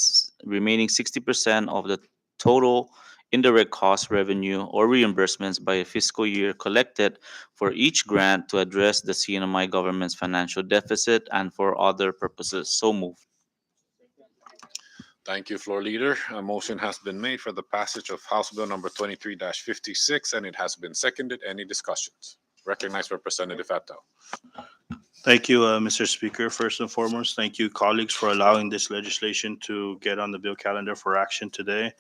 remaining 60% of the total indirect cost revenue or reimbursements by a fiscal year collected for each grant to address the CNMI government's financial deficit and for other purposes. So moved. Thank you, floor leader. A motion has been made for the passage of House Bill number 23-56, and it has been seconded. Any discussions? Recognize Representative Atto. Thank you, Mr. Speaker. First and foremost, thank you, colleagues, for allowing this legislation to get on the bill calendar for action today.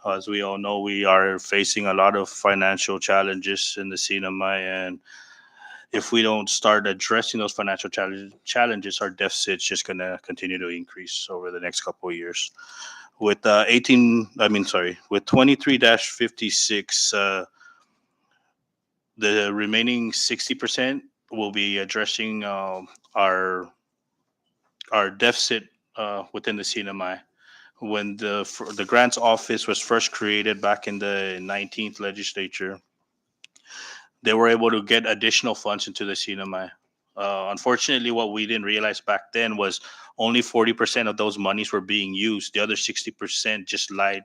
As we all know, we are facing a lot of financial challenges in the CNMI, and if we don't start addressing those financial challenges, our deficit's just going to continue to increase over the next couple of years. With 23-56, the remaining 60% will be addressing our deficit within the CNMI. When the grants office was first created back in the 19th legislature, they were able to get additional funds into the CNMI. Unfortunately, what we didn't realize back then was only 40% of those monies were being used. The other 60% just lied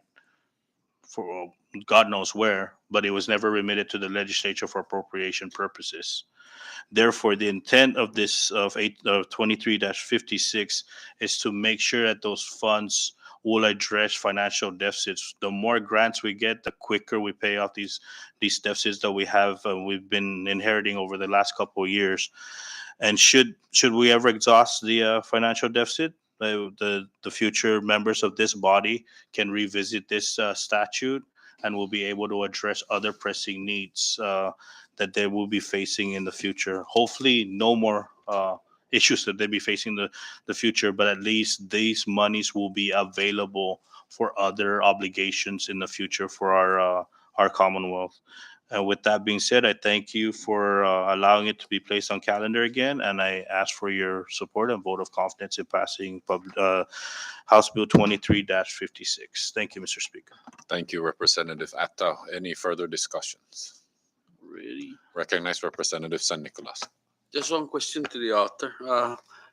for God knows where, but it was never remitted to the legislature for appropriation purposes. Therefore, the intent of this of 23-56 is to make sure that those funds will address financial deficits. The more grants we get, the quicker we pay off these deficits that we've been inheriting over the last couple of years. And should we ever exhaust the financial deficit, the future members of this body can revisit this statute and will be able to address other pressing needs that they will be facing in the future. Hopefully, no more issues that they'll be facing the future, but at least these monies will be available for other obligations in the future for our Commonwealth. And with that being said, I thank you for allowing it to be placed on calendar again, and I ask for your support and vote of confidence in passing House Bill 23-56. Thank you, Mr. Speaker. Thank you, Representative Atto. Any further discussions? Ready. Recognize Representative San Nicolas. Just one question to the author.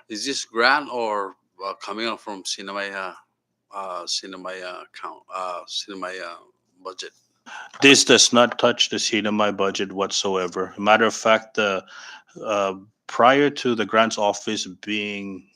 Is this grant or coming out from CNMI budget? This does not touch the CNMI budget whatsoever. Matter of fact, prior to the grants office being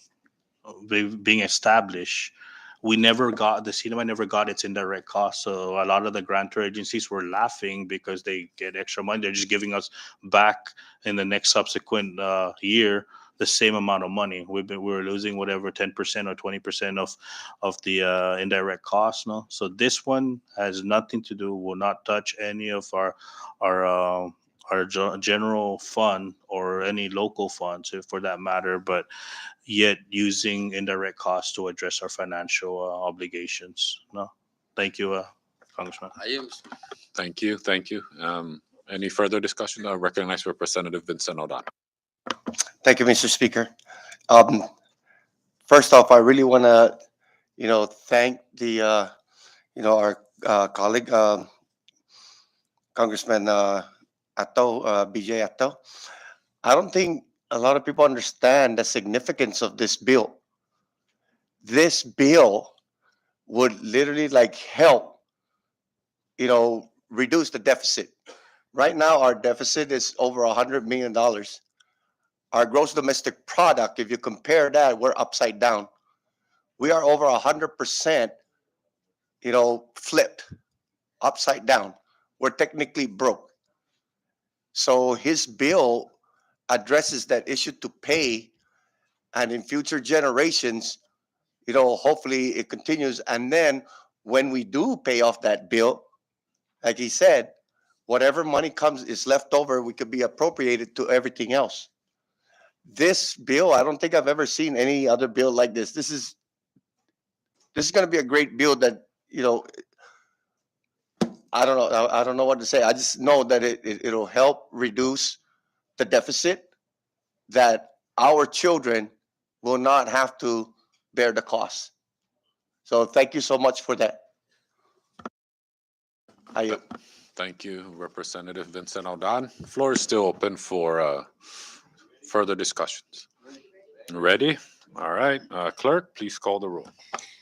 established, the CNMI never got its indirect costs. So a lot of the grantor agencies were laughing because they get extra money. They're just giving us back in the next subsequent year the same amount of money. We were losing whatever 10% or 20% of the indirect costs. No, so this one has nothing to do. Will not touch any of our general fund or any local funds, for that matter. But yet using indirect costs to address our financial obligations. No, thank you, Congressman. Thank you. Any further discussion? I recognize Representative Vincent O'Donnell. Thank you, Mr. Speaker. First off, I really want to, thank the, our colleague, Congressman Atto, BJ Atto. I don't think a lot of people understand the significance of this bill. This bill would literally help, reduce the deficit. Right now, our deficit is over $100 million. Our gross domestic product, if you compare that, we're upside down. We are over 100%, flipped, upside down. We're technically broke. So his bill addresses that issue to pay, and in future generations, hopefully it continues. And then when we do pay off that bill, like he said, whatever money comes is left over, we could be appropriated to everything else. This bill, I don't think I've ever seen any other bill like this. This is going to be a great bill that, I don't know. I don't know what to say. I just know that it'll help reduce the deficit, that our children will not have to bear the cost. So thank you so much for that. Thank you, Representative Vincent Aldan. Floor is still open for further discussions. Ready? All right. Clerk, please call the roll.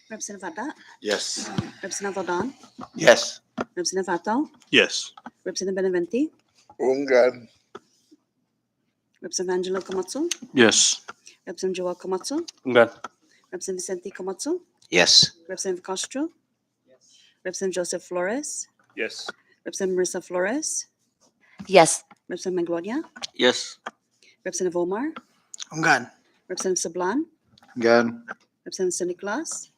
Representative Vada, Yes. Representative Aldan, Yes. Representative Atal, Yes. Representative Benavente, Ungan. Representative Angelo Camacho, Yes. Representative Joel Camacho, Good. Representative Vicente Camacho, Yes. Representative Castro, Representative Joseph Flores, Yes. Representative Marissa Flores, Yes. Representative Magloria, Yes. Representative Omar, Ungan. Representative Sablan, Gan. Representative San Nicolas,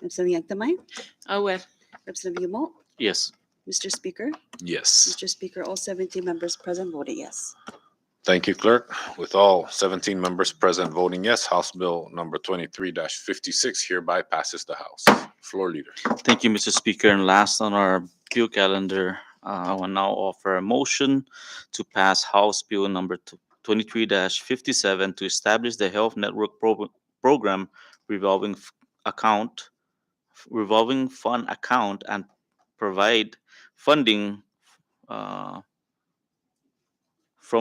Representative Yanktamay, Aware. Representative Yumo, Yes. Mr. Speaker. Yes. Mr. Speaker, all 17 members present voted yes. Thank you, Clerk. With all 17 members present voting yes, House Bill number 23-56 hereby passes the House. Floor leader. Thank you, Mr. Speaker. And last on our bill calendar, I will now offer a motion to pass House Bill number 23-57 to establish the Health Network Program revolving revolving fund account and provide funding from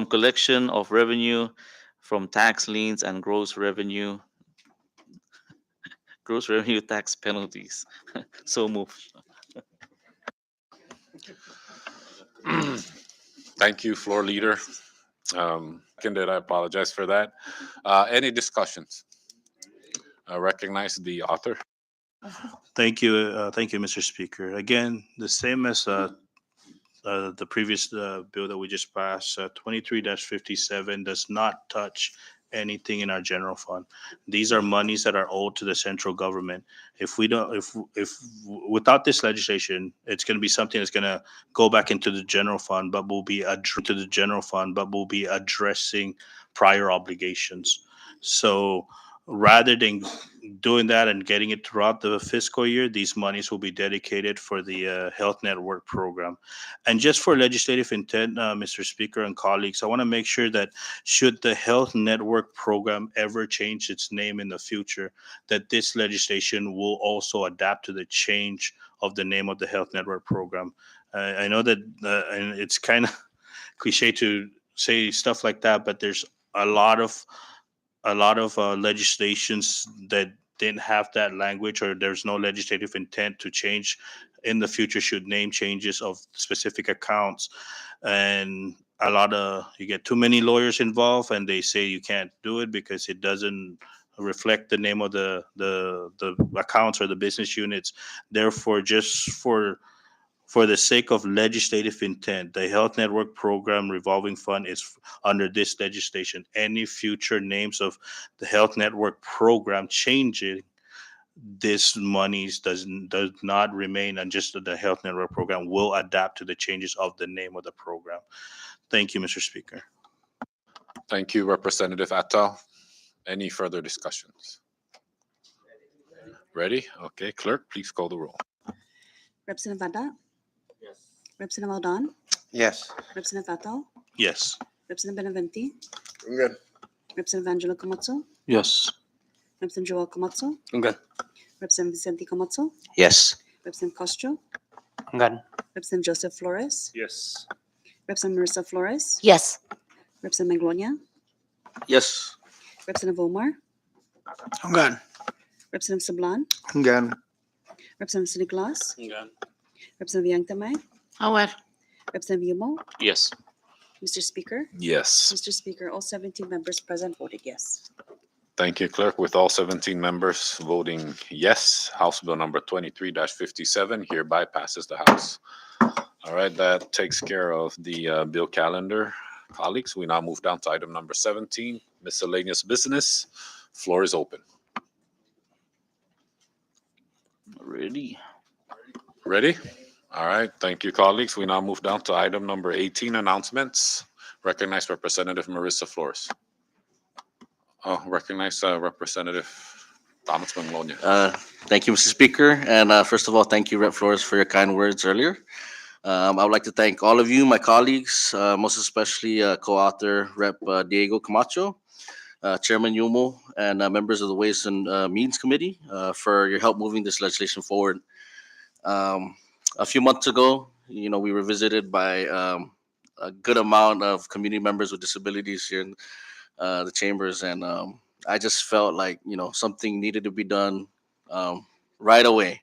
collection of revenue from tax liens and gross revenue tax penalties. So move. Thank you, floor leader. I apologize for that. Any discussions? I recognize the author. Thank you, Mr. Speaker. Again, the same as the previous bill that we just passed, 23-57 does not touch anything in our general fund. These are monies that are owed to the central government. If we don't, if without this legislation, it's going to be something that's going to go back into the general fund, but will be addressing prior obligations. So rather than doing that and getting it throughout the fiscal year, these monies will be dedicated for the Health Network Program. And just for legislative intent, Mr. Speaker and colleagues, I want to make sure that should the Health Network Program ever change its name in the future, that this legislation will also adapt to the change of the name of the Health Network Program. I know that and it's kind of cliche to say stuff like that, but there's a lot of legislations that didn't have that language, or there's no legislative intent to change in the future should name changes of specific accounts. And you get too many lawyers involved and they say you can't do it because it doesn't reflect the name of the accounts or the business units. Therefore, just for the sake of legislative intent, the Health Network Program revolving fund is under this legislation. Any future names of the Health Network Program changing, this monies does not remain, and just the Health Network Program will adapt to the changes of the name of the program. Thank you, Mr. Speaker. Thank you, Representative Atal. Any further discussions? Ready? Okay, Clerk, please call the roll. Representative Vada. Yes. Representative Aldan, Yes. Representative Atal, Yes. Representative Benavente, Ungan. Representative Angelo Camacho, Yes. Representative Joel Camacho, Good. Representative Vicente Camacho, Yes. Representative Castro, Gan. Representative Joseph Flores, Yes. Representative Marissa Flores, Yes. Representative Magloria, Yes. Representative Omar, Ungan. Representative Sablan, Gan. Representative San Nicolas, Ungan. Representative Yanktamay, Aware. Representative Yumo, Yes. Mr. Speaker. Yes. Mr. Speaker, all 17 members present voted yes. Thank you, Clerk. With all 17 members voting yes, House Bill number 23-57 hereby passes the House. All right, that takes care of the bill calendar. Colleagues, we now move down to item number 17, miscellaneous business. Floor is open. Ready? Ready? All right, thank you, colleagues. We now move down to item number 18, announcements. Recognize Representative Marissa Flores. Oh, recognize Representative Thomas Manglonia. Thank you, Mr. Speaker. And first of all, thank you, Rep. Flores, for your kind words earlier. I would like to thank all of you, my colleagues, most especially co-author Rep. Diego Camacho, Chairman Yumo, and members of the Ways and Means Committee for your help moving this legislation forward. Um, a few months ago, we were visited by a good amount of community members with disabilities here in the chambers, and I just felt like something needed to be done right away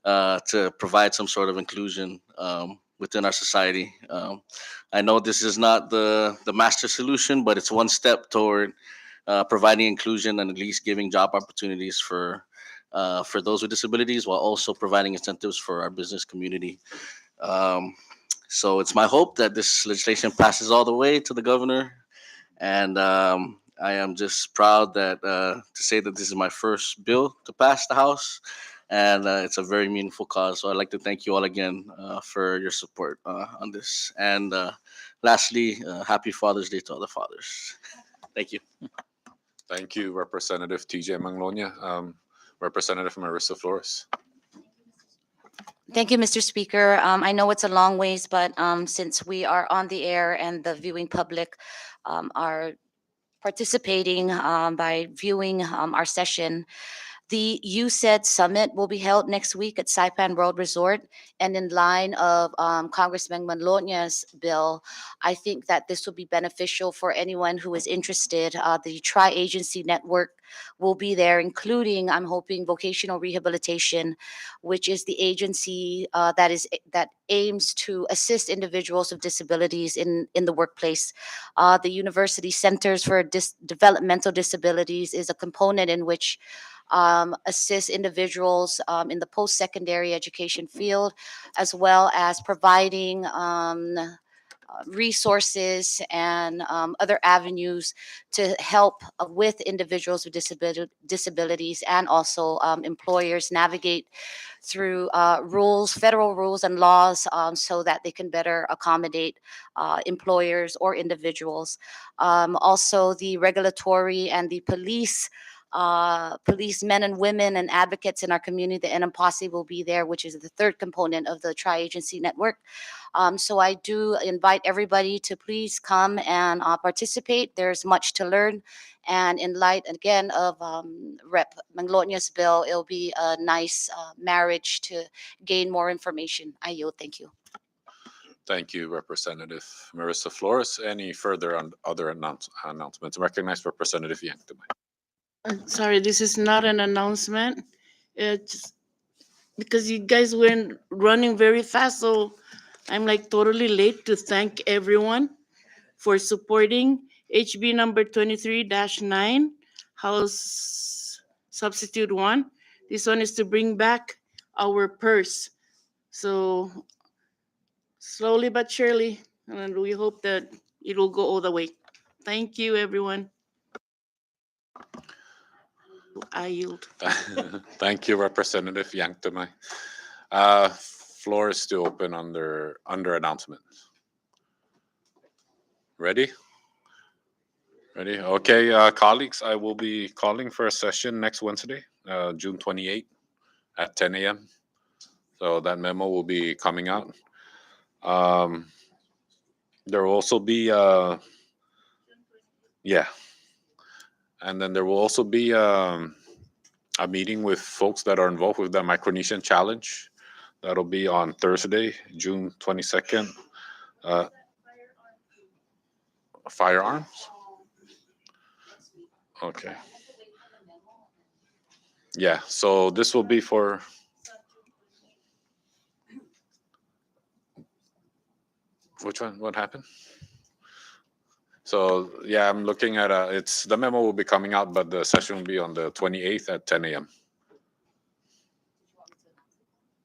to provide some sort of inclusion within our society. I know this is not the master solution, but it's one step toward providing inclusion and at least giving job opportunities for those with disabilities, while also providing incentives for our business community. Um, so it's my hope that this legislation passes all the way to the governor, and I am just proud that to say that this is my first bill to pass the House, and it's a very meaningful cause. So I'd like to thank you all again for your support on this. And lastly, happy Father's Day to all the fathers. Thank you. Thank you, Representative TJ Manglonia. Representative Marissa Flores. Thank you, Mr. Speaker. I know it's a long ways, but since we are on the air and the viewing public are participating by viewing our session, the USAID Summit will be held next week at Saipan World Resort. And in line of Congressman Manlonia's bill, I think that this will be beneficial for anyone who is interested. The Tri-Agency Network will be there, including, I'm hoping, Vocational Rehabilitation, which is the agency that aims to assist individuals with disabilities in the workplace. The University Centers for Developmental Disabilities is a component in which assist individuals in the post-secondary education field, as well as providing resources and other avenues to help with individuals with disabilities and also employers navigate through federal rules and laws so that they can better accommodate employers or individuals. Also, the regulatory and the policemen and women and advocates in our community, the NMPOSSE will be there, which is the third component of the Tri-Agency Network. So I do invite everybody to please come and participate. There's much to learn. And in light, again, of Rep. Manglonia's bill, it'll be a nice marriage to gain more information. I yield. Thank you. Thank you, Representative Marissa Flores. Any further on other announcements? Recognize Representative Yang. Sorry, this is not an announcement. It's because you guys went running very fast, so I'm like totally late to thank everyone for supporting HB number 23-9, House Substitute 1. This one is to bring back our purse. So slowly but surely, and we hope that it will go all the way. Thank you, everyone. I yield. Thank you, Representative Yang Tamay. Floor is still open under announcements. Ready? Ready? Okay, colleagues, I will be calling for a session next Wednesday, June 28th at 10 a.m. So that memo will be coming out. There will also be, yeah. And then there will also be a meeting with folks that are involved with the Micronesian Challenge. That'll be on Thursday, June 22nd. Firearms? Okay. Yeah, so this will be for. Which one? What happened? So yeah, I'm looking at it's the memo will be coming out, but the session will be on the 28th at 10 a.m.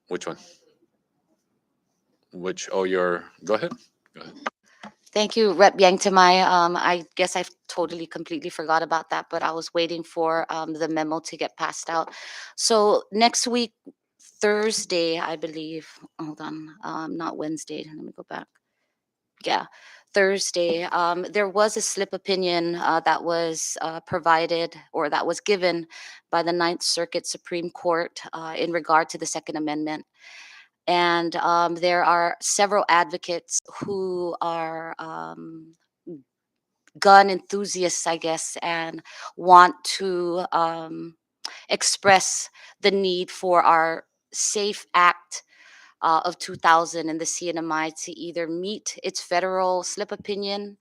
Which one? Oh, go ahead. Go ahead. Thank you, Rep. Yang Tamay. I guess I've totally, completely forgot about that, but I was waiting for the memo to get passed out. So next week, Thursday, I believe. Hold on, not Wednesday. Let me go back. Yeah, Thursday. There was a slip opinion that was provided or that was given by the Ninth Circuit Supreme Court in regard to the Second Amendment. And there are several advocates who are gun enthusiasts, I guess, and want to express the need for our SAFE Act of 2000 and the CNMI to either meet its federal slip opinion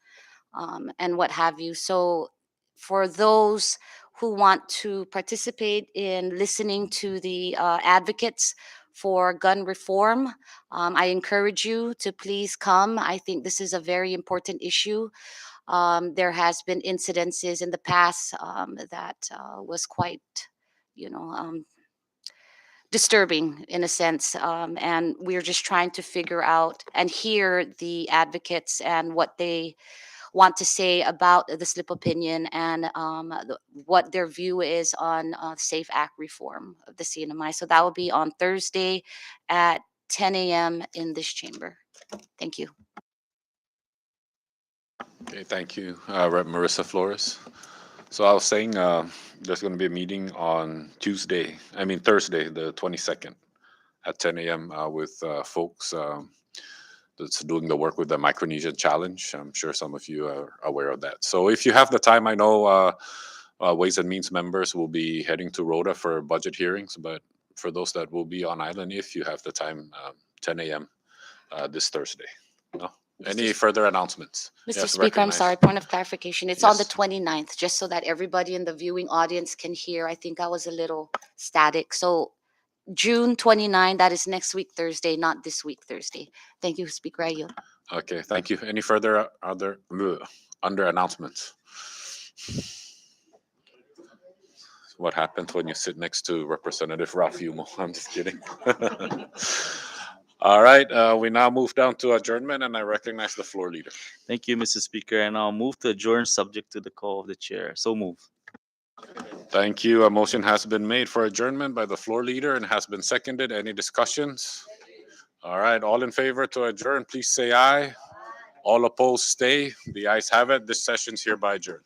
and what have you. So, for those who want to participate in listening to the advocates for gun reform, I encourage you to please come. I think this is a very important issue. There has been incidences in the past that was quite, you know, disturbing in a sense. And we're just trying to figure out and hear the advocates and what they want to say about the slip opinion and what their view is on Safe Act reform of the CNMI. So that will be on Thursday at 10 a.m. in this chamber. Thank you. Okay, thank you, Rep. Marissa Flores. So I was saying there's going to be a meeting on Thursday, the 22nd at 10 a.m. With folks that's doing the work with the Micronesian Challenge. I'm sure some of you are aware of that. So if you have the time, I know Ways and Means members will be heading to Rhoda for budget hearings, but for those that will be on island, if you have the time, 10 a.m. This Thursday. No? Any further announcements? Mr. Yes, Speaker, I'm recognized. sorry, point of clarification. It's on the Yes. 29th, just so that everybody in the viewing audience can hear. I think I was a little static. So June 29, that is next week Thursday, not this week Thursday. Thank you, Speaker. I yield. Okay, thank you. Any further under announcements? What happens when you sit next to Representative Ralph Yumo? I'm just kidding. All right, we now move down to adjournment, and I recognize the floor leader. Thank you, Mr. Speaker, and I'll move to adjourn subject to the call of the chair. So move. Thank you. A motion has been made for adjournment by the floor leader and has been seconded. Any discussions? All right, all in favor to adjourn, please say aye. All opposed, stay. The ayes have it. This session's hereby adjourned.